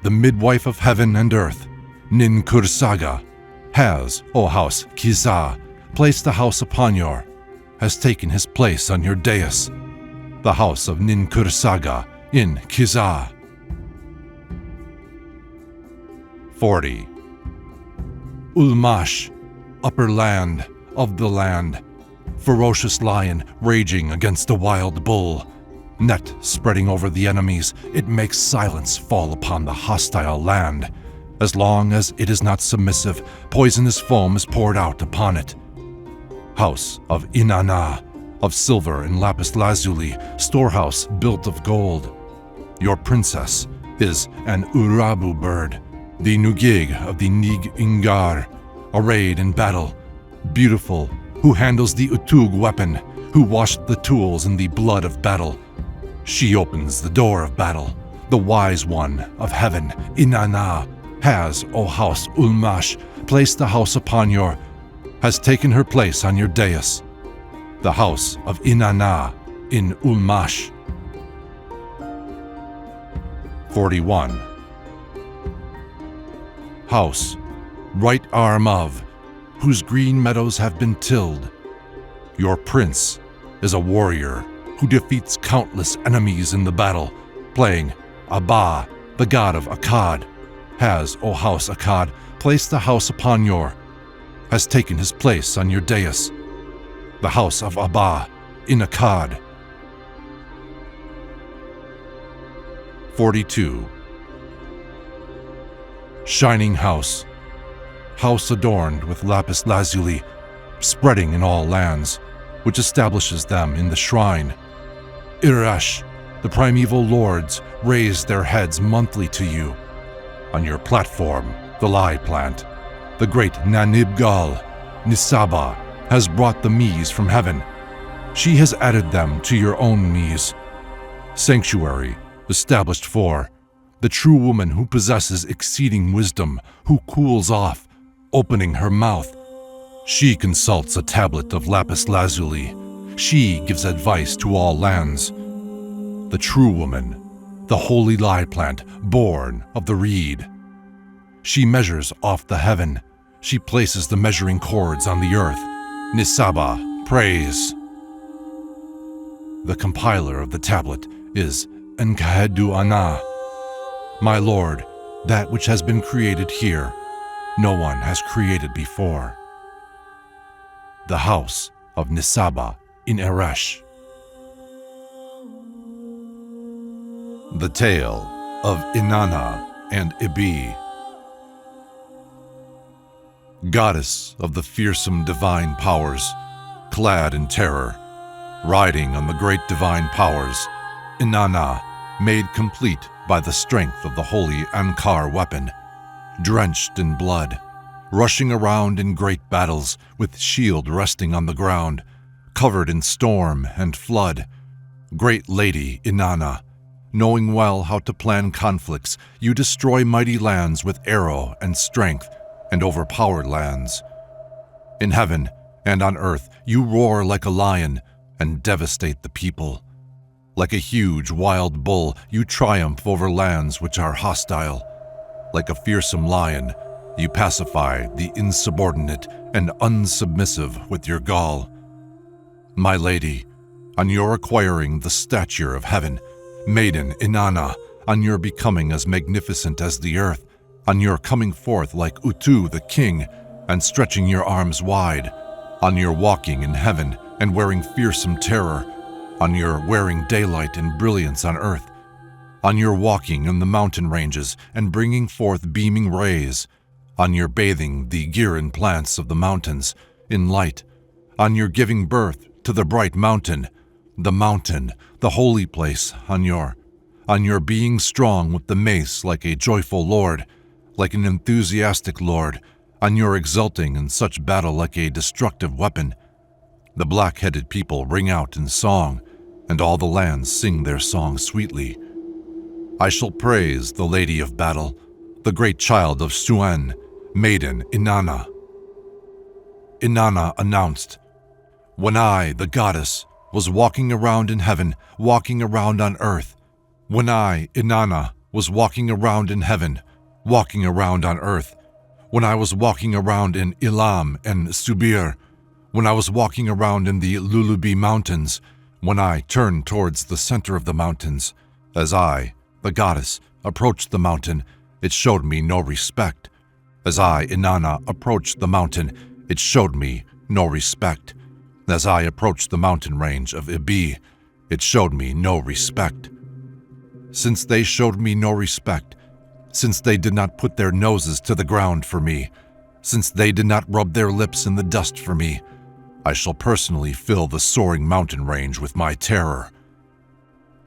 The midwife of heaven and earth, Ninkursaga, has, O house Kiza, placed the house upon your, has taken his place on your dais, the house of Ninkursaga in Kiza. 40. Ulmash, upper land of the land, ferocious lion raging against a wild bull. Net spreading over the enemies, it makes silence fall upon the hostile land. As long as it is not submissive, poisonous foam is poured out upon it. House of Inanna, of silver and lapis lazuli, storehouse built of gold. Your princess is an Urabu bird, the Nugig of the Nig-Ingar, arrayed in battle, beautiful, who handles the Utug weapon, who washed the tools in the blood of battle. She opens the door of battle. The wise one of heaven, Inanna, has, O house Ulmash, placed the house upon your, has taken her place on your dais, the house of Inanna in Ulmash. 41. House, right arm of, whose green meadows have been tilled. Your prince is a warrior who defeats countless enemies in the battle, playing Abba, the god of Akkad, has, O house Akkad, placed the house upon your, has taken his place on your dais, the house of Abba in Akkad. 42. Shining house, house adorned with lapis lazuli, spreading in all lands, which establishes them in the shrine. Irash, the primeval lords, raise their heads monthly to you. On your platform, the lie plant, the great Nanibgal, Nisaba, has brought the Mies from heaven. She has added them to your own Mies. Sanctuary, established for the true woman who possesses exceeding wisdom, who cools off, opening her mouth. She consults a tablet of lapis lazuli. She gives advice to all lands. The true woman, the holy lie plant, born of the reed. She measures off the heaven. She places the measuring cords on the earth. Nisaba, praise. The compiler of the tablet is Enheduanna. My lord, that which has been created here, no one has created before. The house of Nisaba in Eresh. The tale of Inanna and Ibi. Goddess of the fearsome divine powers, clad in terror, riding on the great divine powers, Inanna, made complete by the strength of the holy Ankar weapon, drenched in blood, rushing around in great battles with shield resting on the ground, covered in storm and flood. Great lady Inanna, knowing well how to plan conflicts, you destroy mighty lands with arrow and strength, and overpowered lands. In heaven and on earth you roar like a lion and devastate the people. Like a huge wild bull, you triumph over lands which are hostile. Like a fearsome lion, you pacify the insubordinate and unsubmissive with your gall. My lady, on your acquiring the stature of heaven, maiden Inanna, on your becoming as magnificent as the earth, on your coming forth like Utu the king, and stretching your arms wide, on your walking in heaven and wearing fearsome terror, on your wearing daylight and brilliance on earth, on your walking in the mountain ranges and bringing forth beaming rays, on your bathing the Giran plants of the mountains in light, on your giving birth to the bright mountain, the holy place, on your being strong with the mace like a joyful lord, like an enthusiastic lord, on your exulting in such battle like a destructive weapon. The black-headed people ring out in song, and all the lands sing their song sweetly. I shall praise the lady of battle, the great child of Suen, maiden Inanna. Inanna announced, when I, the goddess, was walking around in heaven, walking around on earth, when I, Inanna, was walking around in heaven, walking around on earth, when I was walking around in Ilam and Subir, when I was walking around in the Lulubi mountains, when I turned towards the center of the mountains, as I, the goddess, approached the mountain, it showed me no respect. As I, Inanna, approached the mountain, it showed me no respect. As I approached the mountain range of Ibi, it showed me no respect. Since they showed me no respect, since they did not put their noses to the ground for me, since they did not rub their lips in the dust for me, I shall personally fill the soaring mountain range with my terror.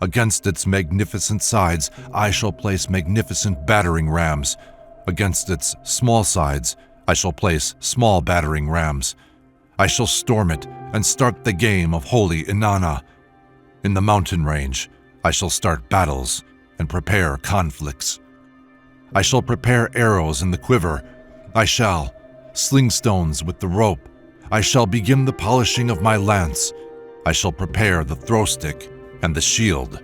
Against its magnificent sides, I shall place magnificent battering rams. Against its small sides, I shall place small battering rams. I shall storm it and start the game of holy Inanna. In the mountain range, I shall start battles and prepare conflicts. I shall prepare arrows in the quiver. I shall sling stones with the rope. I shall begin the polishing of my lance. I shall prepare the throw stick and the shield.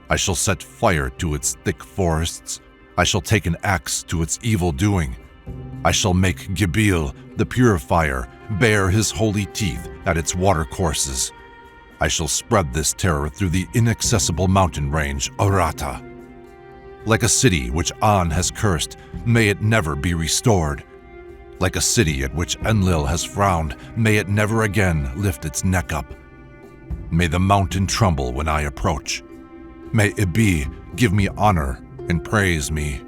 I shall set fire to its thick forests. I shall take an axe to its evil doing. I shall make Gibil, the purifier, bare his holy teeth at its watercourses. I shall spread this terror through the inaccessible mountain range, Arata. Like a city which An has cursed, may it never be restored. Like a city at which Enlil has frowned, may it never again lift its neck up. May the mountain tremble when I approach. May Ibi give me honor and praise me.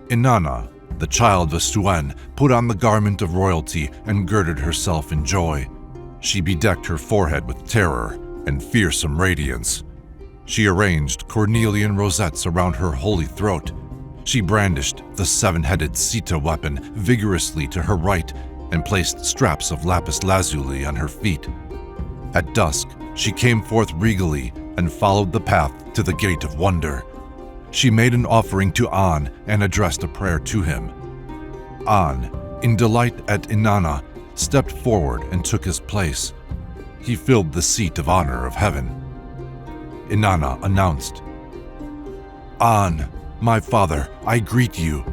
Inanna, the child of Suen, put on the garment of royalty and girded herself in joy. She bedecked her forehead with terror and fearsome radiance. She arranged cornelian rosettes around her holy throat. She brandished the seven-headed Sita weapon vigorously to her right and placed straps of lapis lazuli on her feet. At dusk, she came forth regally and followed the path to the Gate of Wonder. She made an offering to An and addressed a prayer to him. An, in delight at Inanna, stepped forward and took his place. He filled the seat of honor of heaven. Inanna announced, An, my father, I greet you.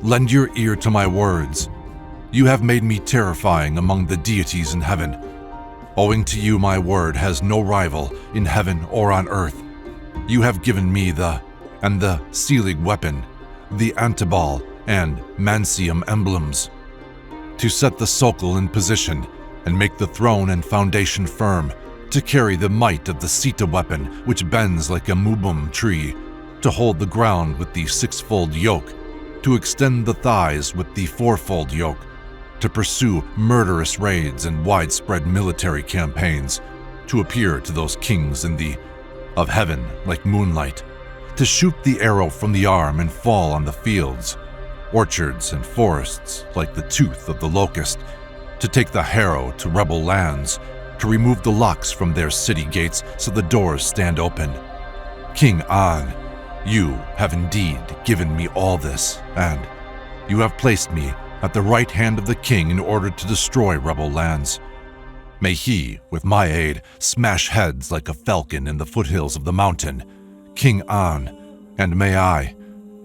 Lend your ear to my words. You have made me terrifying among the deities in heaven. Owing to you, my word has no rival in heaven or on earth. You have given me the Selig weapon, the Antibal and Mancium emblems, to set the Sokol in position and make the throne and foundation firm, to carry the might of the Sita weapon, which bends like a mubum tree, to hold the ground with the sixfold yoke, to extend the thighs with the fourfold yoke, to pursue murderous raids and widespread military campaigns, to appear to those kings of heaven like moonlight, to shoot the arrow from the arm and fall on the fields, orchards and forests like the tooth of the locust, to take the harrow to rebel lands, to remove the locks from their city gates so the doors stand open. King An, you have indeed given me all this, and you have placed me at the right hand of the king in order to destroy rebel lands. May he, with my aid, smash heads like a falcon in the foothills of the mountain, King An, and may I,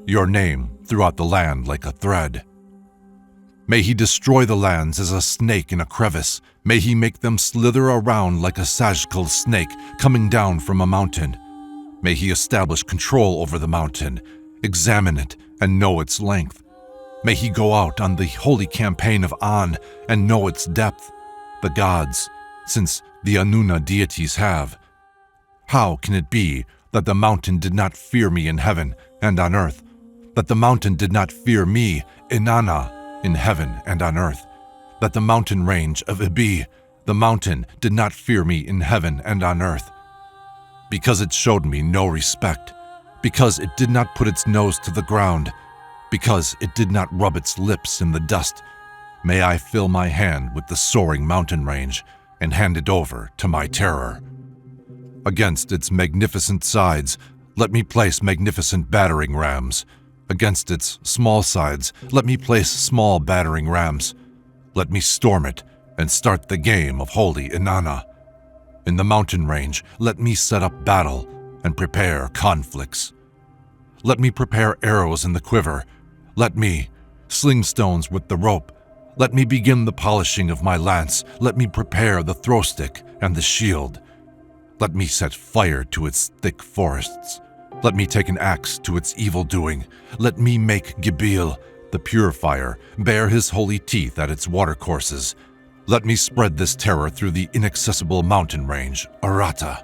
your name throughout the land like a thread. May he destroy the lands as a snake in a crevice. May he make them slither around like a sagittal snake coming down from a mountain. May he establish control over the mountain, examine it, and know its length. May he go out on the holy campaign of An and know its depth. The gods, since the Inanna deities have. How can it be that the mountain did not fear me in heaven and on earth, that the mountain did not fear me, Inanna, in heaven and on earth, that the mountain range of Ibi, the mountain, did not fear me in heaven and on earth? Because it showed me no respect, because it did not put its nose to the ground, because it did not rub its lips in the dust, may I fill my hand with the soaring mountain range and hand it over to my terror. Against its magnificent sides, let me place magnificent battering rams. Against its small sides, let me place small battering rams. Let me storm it and start the game of holy Inanna. In the mountain range, let me set up battle and prepare conflicts. Let me prepare arrows in the quiver. Let me sling stones with the rope. Let me begin the polishing of my lance. Let me prepare the throw stick and the shield. Let me set fire to its thick forests. Let me take an axe to its evil doing. Let me make Gibil, the purifier, bare his holy teeth at its watercourses. Let me spread this terror through the inaccessible mountain range, Arata.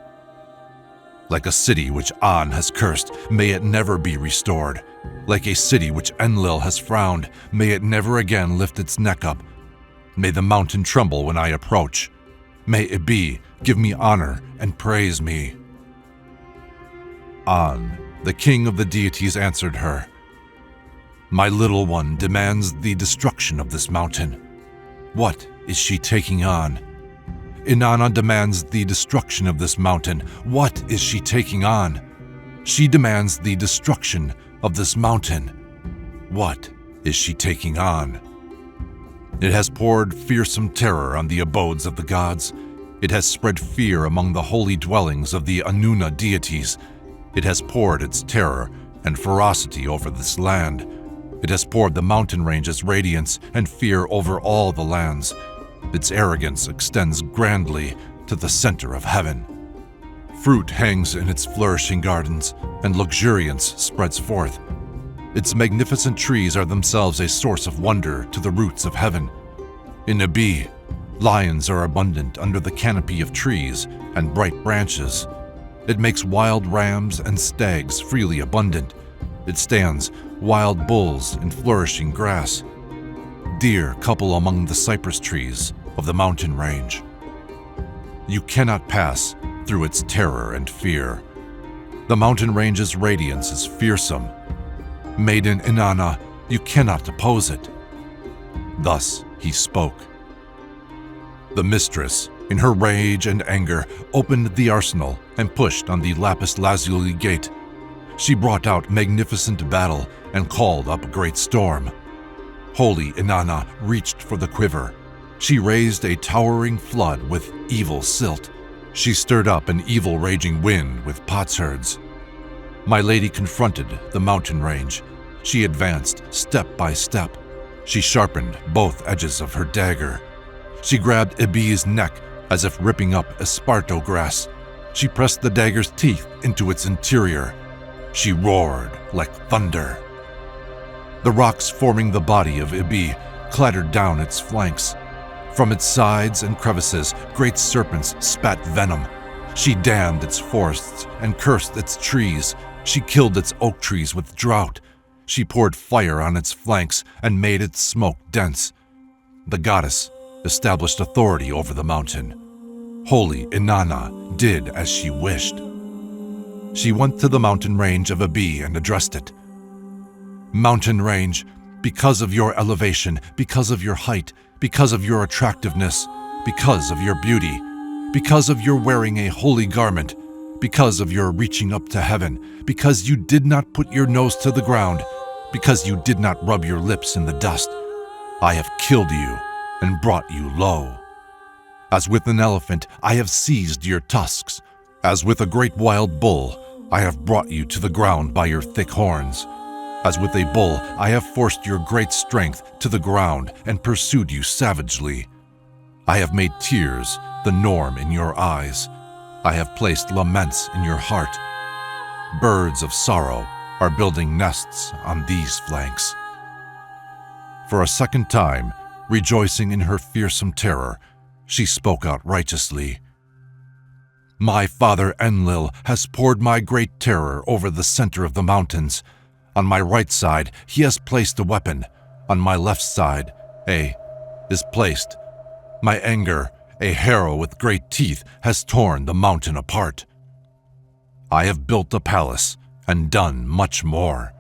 Like a city which An has cursed, may it never be restored. Like a city which Enlil has frowned, may it never again lift its neck up. May the mountain tremble when I approach. May Ibi give me honor and praise me. An, the king of the deities, answered her. My little one demands the destruction of this mountain. What is she taking on? Inanna demands the destruction of this mountain. What is she taking on? She demands the destruction of this mountain. What is she taking on? It has poured fearsome terror on the abodes of the gods. It has spread fear among the holy dwellings of the Inanna deities. It has poured its terror and ferocity over this land. It has poured the mountain range's radiance and fear over all the lands. Its arrogance extends grandly to the center of heaven. Fruit hangs in its flourishing gardens, and luxuriance spreads forth. Its magnificent trees are themselves a source of wonder to the roots of heaven. In Ibi, lions are abundant under the canopy of trees and bright branches. It makes wild rams and stags freely abundant. It stands wild bulls in flourishing grass. Deer couple among the cypress trees of the mountain range. You cannot pass through its terror and fear. The mountain range's radiance is fearsome. Maiden Inanna, you cannot oppose it. Thus he spoke. The mistress, in her rage and anger, opened the arsenal and pushed on the lapis lazuli gate. She brought out magnificent battle and called up a great storm. Holy Inanna reached for the quiver. She raised a towering flood with evil silt. She stirred up an evil raging wind with potsherds. My lady confronted the mountain range. She advanced step by step. She sharpened both edges of her dagger. She grabbed Ibi's neck as if ripping up esparto grass. She pressed the dagger's teeth into its interior. She roared like thunder. The rocks forming the body of Ibi clattered down its flanks. From its sides and crevices, great serpents spat venom. She damned its forests and cursed its trees. She killed its oak trees with drought. She poured fire on its flanks and made its smoke dense. The goddess established authority over the mountain. Holy Inanna did as she wished. She went to the mountain range of Ibi and addressed it. Mountain range, because of your elevation, because of your height, because of your attractiveness, because of your beauty, because of your wearing a holy garment, because of your reaching up to heaven, because you did not put your nose to the ground, because you did not rub your lips in the dust, I have killed you and brought you low. As with an elephant, I have seized your tusks. As with a great wild bull, I have brought you to the ground by your thick horns. As with a bull, I have forced your great strength to the ground and pursued you savagely. I have made tears the norm in your eyes. I have placed laments in your heart. Birds of sorrow are building nests on these flanks. For a second time, rejoicing in her fearsome terror, she spoke out righteously. My father Enlil has poured my great terror over the center of the mountains. On my right side, he has placed a weapon. On my left side, is placed. My anger, a harrow with great teeth, has torn the mountain apart. I have built a palace and done much more.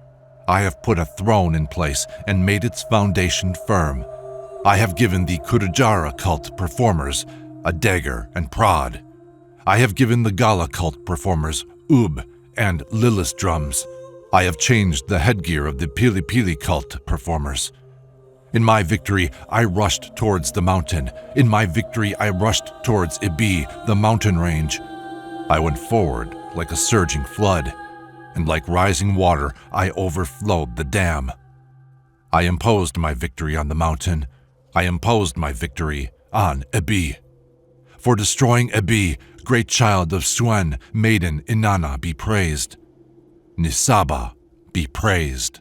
I have put a throne in place and made its foundation firm. I have given the Kudajara cult performers a dagger and prod. I have given the Gala cult performers Ub and Lilis drums. I have changed the headgear of the Pili Pili cult performers. In my victory, I rushed towards the mountain. In my victory, I rushed towards Ibi, the mountain range. I went forward like a surging flood, and like rising water, I overflowed the dam. I imposed my victory on the mountain. I imposed my victory on Ibi. For destroying Ibi, great child of Suen, maiden Inanna, be praised. Nisaba, be praised.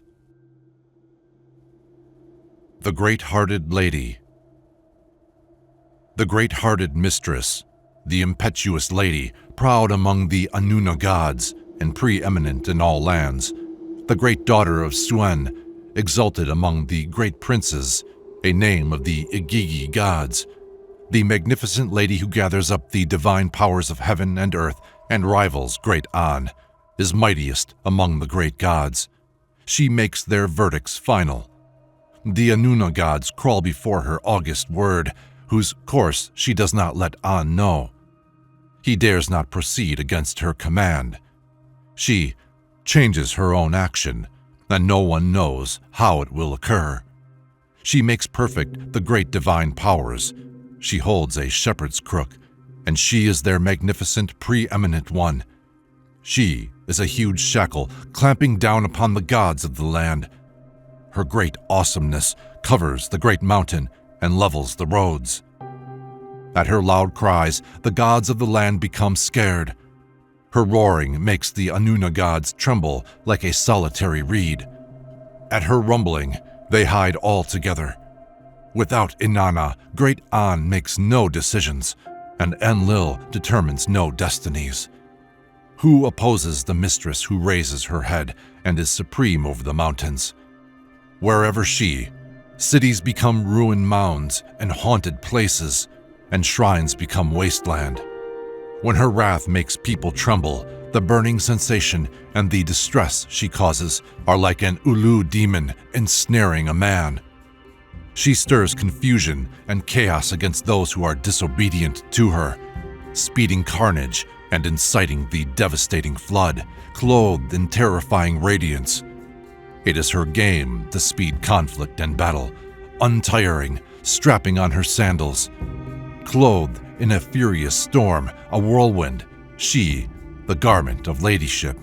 The Great-Hearted Lady. The great-hearted mistress, the impetuous lady, proud among the Anuna gods and preeminent in all lands, the great daughter of Suen, exalted among the great princes, a name of the Igigi gods, the magnificent lady who gathers up the divine powers of heaven and earth and rivals great An, is mightiest among the great gods. She makes their verdicts final. The Anuna gods crawl before her august word, whose course she does not let An know. He dares not proceed against her command. She changes her own action, and no one knows how it will occur. She makes perfect the great divine powers. She holds a shepherd's crook, and she is their magnificent preeminent one. She is a huge shackle clamping down upon the gods of the land. Her great awesomeness covers the great mountain and levels the roads. At her loud cries, the gods of the land become scared. Her roaring makes the Anuna gods tremble like a solitary reed. At her rumbling, they hide altogether. Without Inanna, great An makes no decisions, and Enlil determines no destinies. Who opposes the mistress who raises her head and is supreme over the mountains? Wherever she, cities become ruined mounds and haunted places, and shrines become wasteland. When her wrath makes people tremble, the burning sensation and the distress she causes are like an Ulu demon ensnaring a man. She stirs confusion and chaos against those who are disobedient to her, speeding carnage and inciting the devastating flood, clothed in terrifying radiance. It is her game to speed conflict and battle, untiring, strapping on her sandals. Clothed in a furious storm, a whirlwind, she, the garment of ladyship.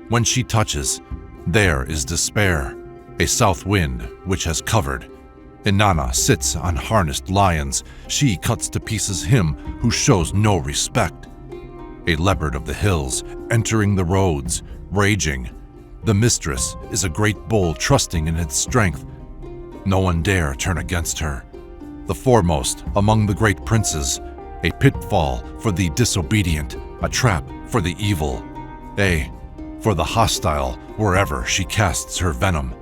When she touches, there is despair, a south wind which has covered. Inanna sits on harnessed lions. She cuts to pieces him who shows no respect. A leopard of the hills, entering the roads, raging. The mistress is a great bull trusting in its strength. No one dare turn against her. The foremost among the great princes, a pitfall for the disobedient, a trap for the evil, for the hostile wherever she casts her venom.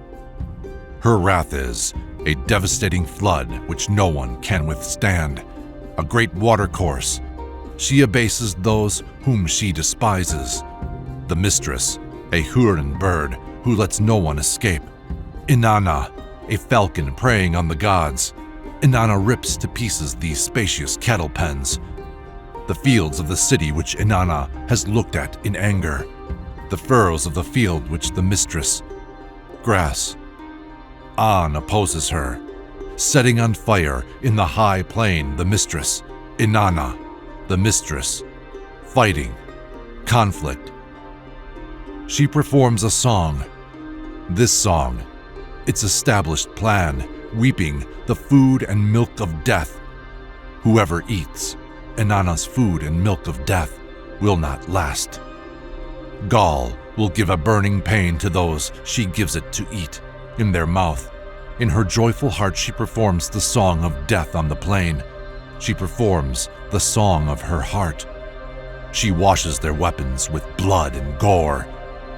Her wrath is a devastating flood which no one can withstand, a great watercourse. She abases those whom she despises. The mistress, a Huron bird who lets no one escape. Inanna, a falcon preying on the gods. Inanna rips to pieces these spacious cattle pens. The fields of the city which Inanna has looked at in anger. The furrows of the field which the mistress. Grass. An opposes her, setting on fire in the high plain the mistress. Inanna, the mistress. Fighting. Conflict. She performs a song. This song, its established plan, weeping the food and milk of death. Whoever eats Inanna's food and milk of death will not last. Gall will give a burning pain to those she gives it to eat in their mouth. In her joyful heart she performs the song of death on the plain. She performs the song of her heart. She washes their weapons with blood and gore.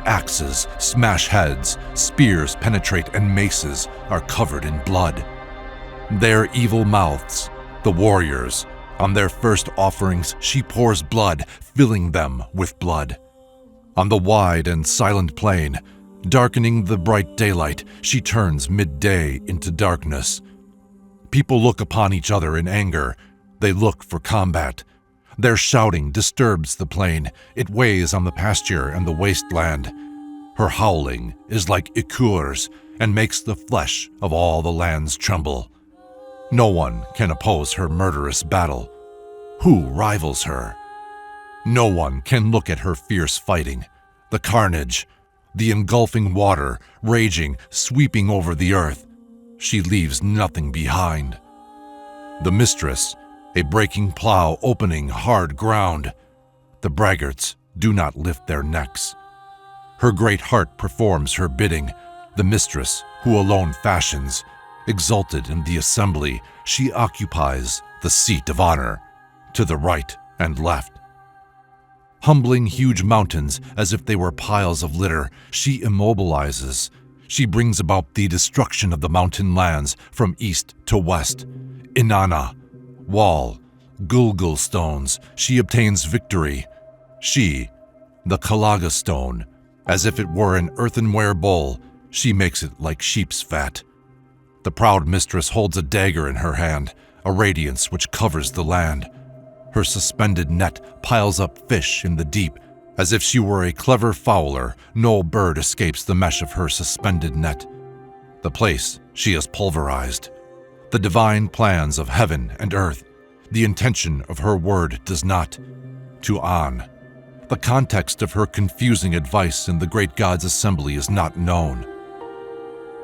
Axes smash heads, spears penetrate, and maces are covered in blood. Their evil mouths, the warriors, on their first offerings she pours blood, filling them with blood. On the wide and silent plain, darkening the bright daylight, she turns midday into darkness. People look upon each other in anger. They look for combat. Their shouting disturbs the plain. It weighs on the pasture and the wasteland. Her howling is like ichors and makes the flesh of all the lands tremble. No one can oppose her murderous battle. Who rivals her? No one can look at her fierce fighting, the carnage, the engulfing water, raging, sweeping over the earth. She leaves nothing behind. The mistress, a breaking plow opening hard ground. The braggarts do not lift their necks. Her great heart performs her bidding, the mistress who alone fashions. Exalted in the assembly, she occupies the seat of honor, to the right and left. Humbling huge mountains as if they were piles of litter, she immobilizes. She brings about the destruction of the mountain lands from east to west. Inanna, wall, Gulgul stones, she obtains victory. She, the Kalaga stone, as if it were an earthenware bowl, she makes it like sheep's fat. The proud mistress holds a dagger in her hand, a radiance which covers the land. Her suspended net piles up fish in the deep. As if she were a clever fowler, no bird escapes the mesh of her suspended net. The place she has pulverized. The divine plans of heaven and earth. The intention of her word does not. To An. The context of her confusing advice in the great god's assembly is not known.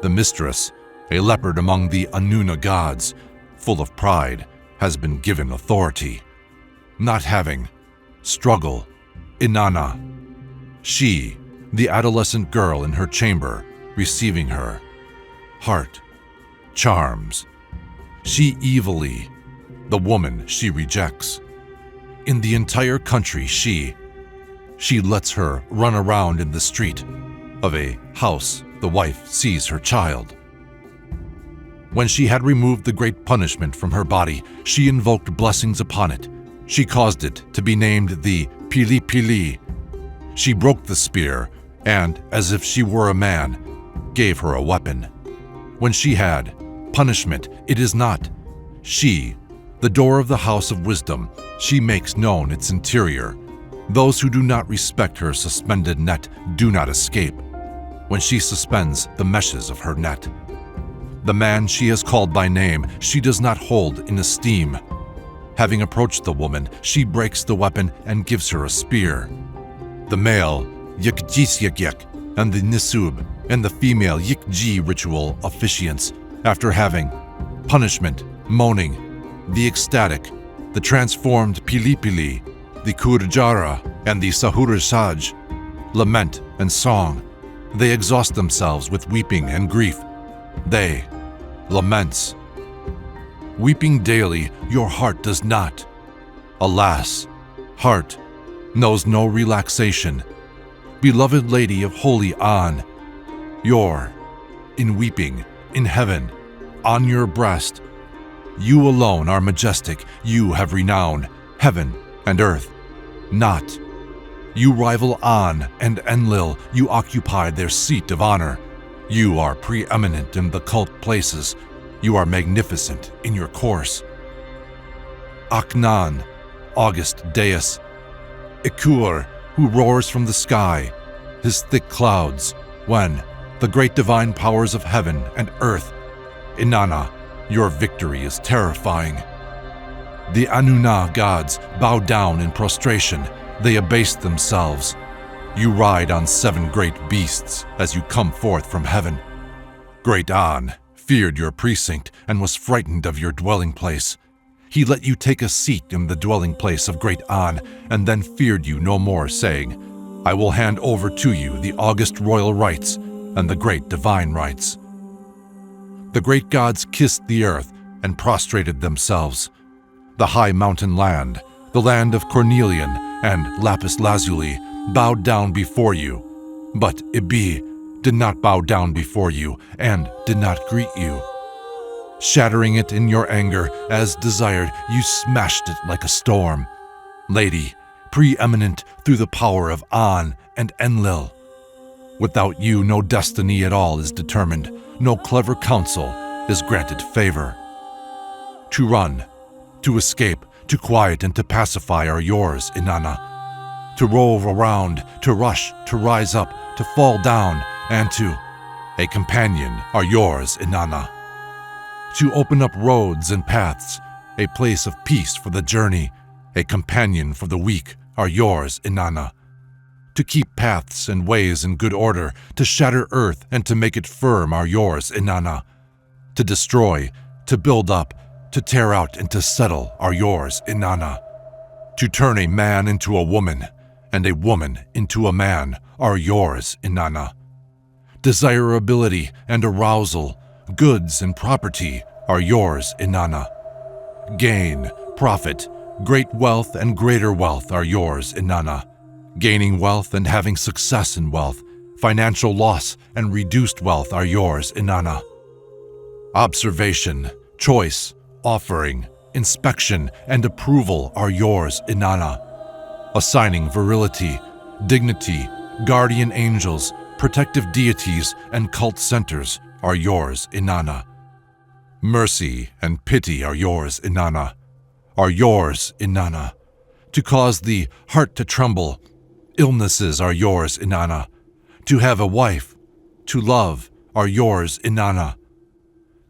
The mistress, a leopard among the Anuna gods, full of pride, has been given authority. Not having, struggle, Inanna. She, the adolescent girl in her chamber, receiving her. Heart, charms. She evilly, the woman she rejects. In the entire country she lets her run around in the street. Of a house, the wife sees her child. When she had removed the great punishment from her body, she invoked blessings upon it. She caused it to be named the Pili Pili. She broke the spear and, as if she were a man, gave her a weapon. When she had punishment, it is not. She, the door of the house of wisdom, she makes known its interior. Those who do not respect her suspended net do not escape. When she suspends the meshes of her net. The man she has called by name, she does not hold in esteem. Having approached the woman, she breaks the weapon and gives her a spear. The male, Yikjisyagyek, and the Nisub, and the female Yikji ritual officiants, after having punishment, moaning, the ecstatic, the transformed Pilipili, the Kurjara, and the Sahurasaj, lament and song. They exhaust themselves with weeping and grief. They, laments. Weeping daily, your heart does not. Alas, heart knows no relaxation. Beloved lady of holy An, your, in weeping, in heaven, on your breast, you alone are majestic, you have renown, heaven and earth, not. You rival An and Enlil, you occupy their seat of honor. You are preeminent in the cult places, you are magnificent in your course. Aknan, august deus, Ikur, who roars from the sky, his thick clouds, when the great divine powers of heaven and earth, Inanna, your victory is terrifying. The Anuna gods bow down in prostration, they abase themselves. You ride on 7 great beasts as you come forth from heaven. Great An feared your precinct and was frightened of your dwelling place. He let you take a seat in the dwelling place of Great An and then feared you no more, saying, I will hand over to you the august royal rights and the great divine rights. The great gods kissed the earth and prostrated themselves. The high mountain land, the land of Cornelian and Lapis Lazuli, bowed down before you, but Ibi did not bow down before you and did not greet you. Shattering it in your anger as desired, you smashed it like a storm. Lady, preeminent through the power of An and Enlil. Without you, no destiny at all is determined, no clever counsel is granted favor. To run, to escape, to quiet and to pacify are yours, Inanna. To rove around, to rush, to rise up, to fall down, and to a companion are yours, Inanna. To open up roads and paths, a place of peace for the journey, a companion for the weak are yours, Inanna. To keep paths and ways in good order, to shatter earth and to make it firm are yours, Inanna. To destroy, to build up, to tear out and to settle are yours, Inanna. To turn a man into a woman, and a woman into a man are yours, Inanna. Desirability and arousal, goods and property are yours, Inanna. Gain, profit, great wealth and greater wealth are yours, Inanna. Gaining wealth and having success in wealth, financial loss and reduced wealth are yours, Inanna. Observation, choice, offering, inspection, and approval are yours, Inanna. Assigning virility, dignity, guardian angels, protective deities, and cult centers are yours, Inanna. Mercy and pity are yours, Inanna. Are yours, Inanna. To cause the heart to tremble, illnesses are yours, Inanna. To have a wife, to love, are yours, Inanna.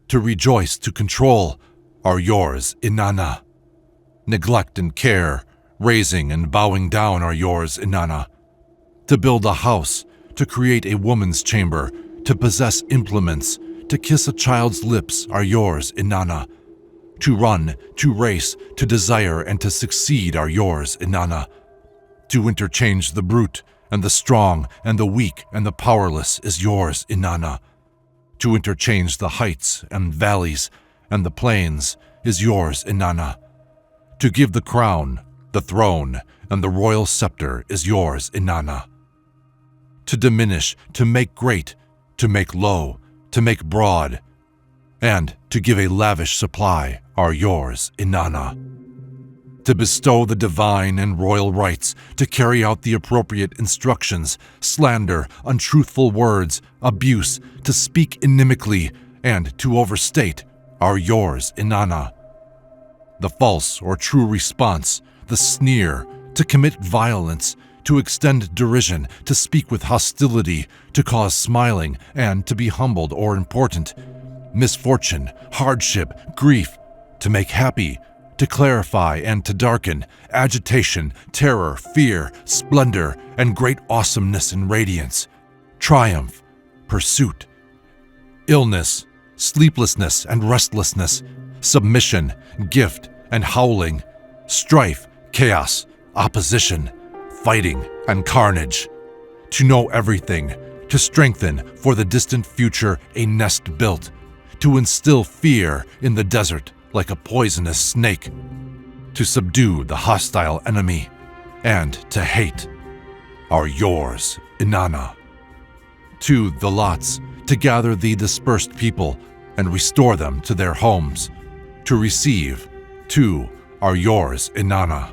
To rejoice, to control, are yours, Inanna. Neglect and care, raising and bowing down are yours, Inanna. To build a house, to create a woman's chamber, to possess implements, to kiss a child's lips are yours, Inanna. To run, to race, to desire and to succeed are yours, Inanna. To interchange the brute and the strong and the weak and the powerless is yours, Inanna. To interchange the heights and valleys and the plains is yours, Inanna. To give the crown, the throne, and the royal scepter is yours, Inanna. To diminish, to make great, to make low, to make broad, and to give a lavish supply are yours, Inanna. To bestow the divine and royal rights, to carry out the appropriate instructions, slander, untruthful words, abuse, to speak inimically, and to overstate are yours, Inanna. The false or true response, the sneer, to commit violence, to extend derision, to speak with hostility, to cause smiling, and to be humbled or important, misfortune, hardship, grief, to make happy, to clarify and to darken, agitation, terror, fear, splendor, and great awesomeness and radiance, triumph, pursuit, illness, sleeplessness and restlessness, submission, gift, and howling, strife, chaos, opposition, fighting, and carnage. To know everything, to strengthen for the distant future a nest built, to instill fear in the desert like a poisonous snake, to subdue the hostile enemy, and to hate are yours, Inanna. To the lots, to gather the dispersed people and restore them to their homes, to receive, too, are yours, Inanna.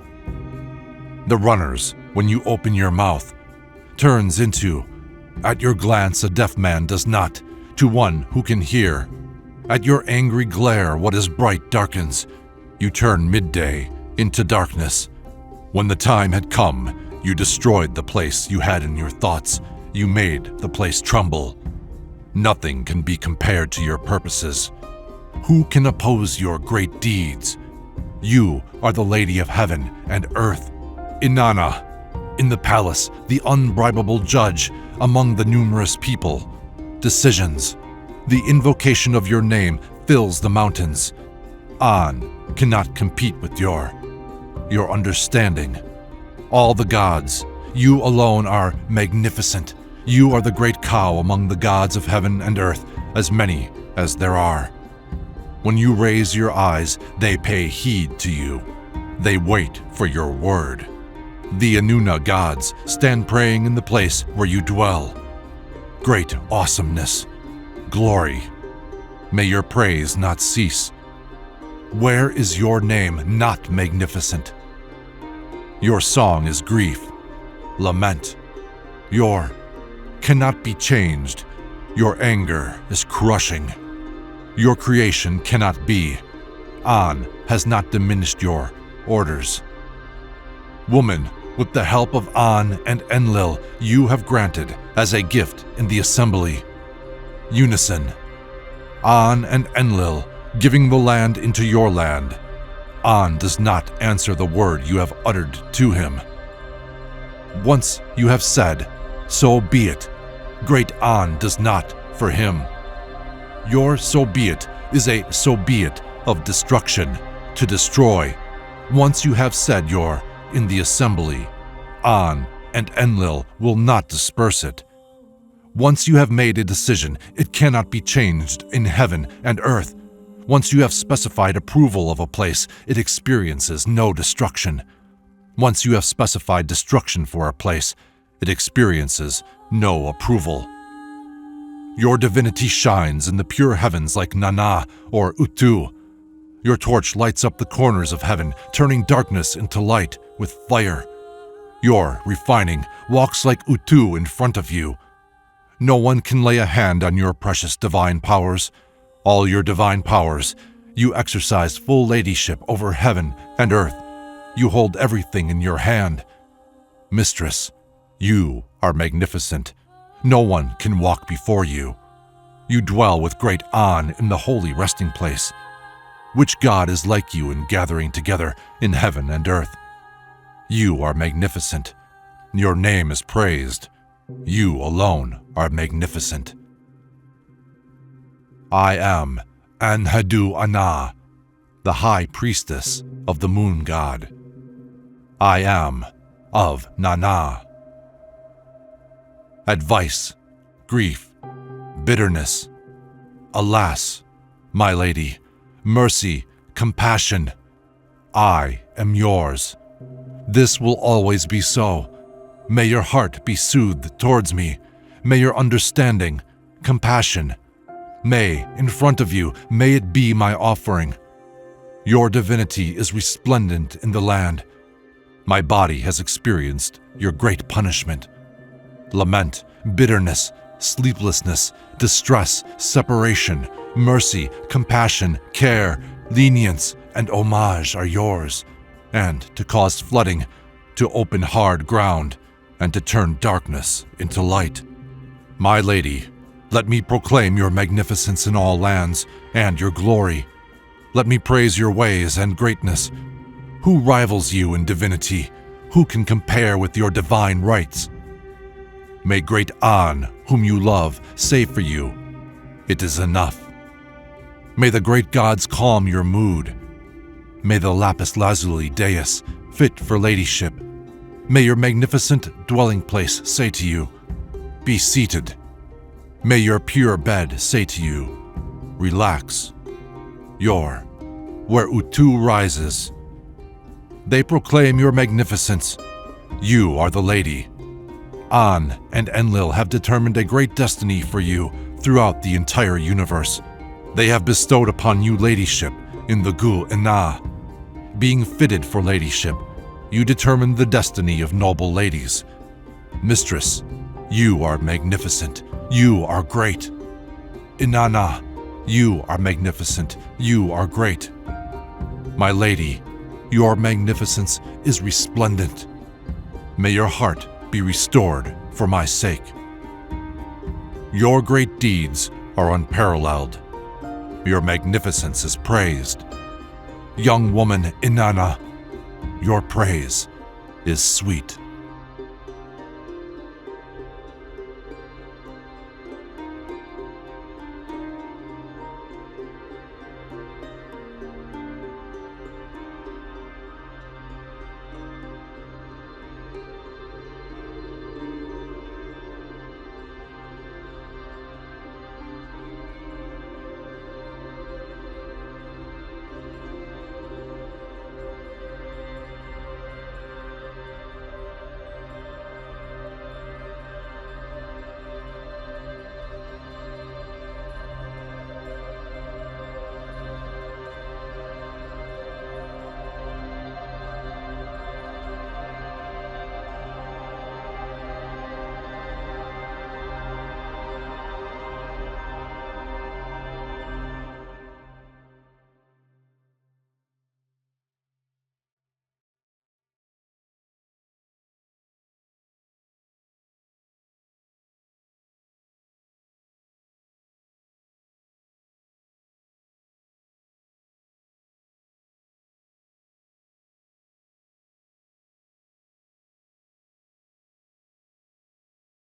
The runners, when you open your mouth, turns into, at your glance a deaf man does not, to one who can hear. At your angry glare what is bright darkens. You turn midday into darkness. When the time had come, you destroyed the place you had in your thoughts. You made the place tremble. Nothing can be compared to your purposes. Who can oppose your great deeds? You are the Lady of Heaven and Earth, Inanna. In the palace, the unbribable judge among the numerous people. Decisions. The invocation of your name fills the mountains. An cannot compete with your understanding. All the gods, you alone are magnificent. You are the great cow among the gods of heaven and earth, as many as there are. When you raise your eyes, they pay heed to you. They wait for your word. The Enuna gods stand praying in the place where you dwell. Great awesomeness, glory, may your praise not cease. Where is your name not magnificent? Your song is grief, lament. Your cannot be changed. Your anger is crushing. Your creation cannot be. An has not diminished your orders. Woman, with the help of An and Enlil, you have granted as a gift in the assembly. Unison. An and Enlil, giving the land into your land. An does not answer the word you have uttered to him. Once you have said, so be it. Great An does not for him. Your so be it is a so be it of destruction, to destroy. Once you have said your in the assembly, An and Enlil will not disperse it. Once you have made a decision, it cannot be changed in heaven and earth. Once you have specified approval of a place, it experiences no destruction. Once you have specified destruction for a place, it experiences no approval. Your divinity shines in the pure heavens like Nanna or Utu. Your torch lights up the corners of heaven, turning darkness into light with fire. Your refining walks like Utu in front of you. No one can lay a hand on your precious divine powers. All your divine powers, you exercise full ladyship over heaven and earth. You hold everything in your hand. Mistress, you are magnificent. No one can walk before you. You dwell with great An in the holy resting place. Which god is like you in gathering together in heaven and earth? You are magnificent. Your name is praised. You alone are magnificent. I am Enheduanna, the high priestess of the moon god. I am of Nanna. Advice, grief, bitterness. Alas, my lady, mercy, compassion. I am yours. This will always be so. May your heart be soothed towards me. May your understanding, compassion. May, in front of you, may it be my offering. Your divinity is resplendent in the land. My body has experienced your great punishment. Lament, bitterness, sleeplessness, distress, separation, mercy, compassion, care, lenience, and homage are yours, and to cause flooding, to open hard ground, and to turn darkness into light. My lady, let me proclaim your magnificence in all lands, and your glory. Let me praise your ways and greatness. Who rivals you in divinity? Who can compare with your divine rights? May great An, whom you love, say for you, it is enough. May the great gods calm your mood. May the lapis lazuli dais, fit for ladyship. May your magnificent dwelling place say to you, be seated. May your pure bed say to you, relax. Where Utu rises. They proclaim your magnificence. You are the lady. An and Enlil have determined a great destiny for you throughout the entire universe. They have bestowed upon you ladyship in the Gu-ena. Being fitted for ladyship, you determine the destiny of noble ladies. Mistress, you are magnificent. You are great. Inanna, you are magnificent. You are great. My lady, your magnificence is resplendent. May your heart be restored for my sake. Your great deeds are unparalleled. Your magnificence is praised. Young woman Inanna, your praise is sweet.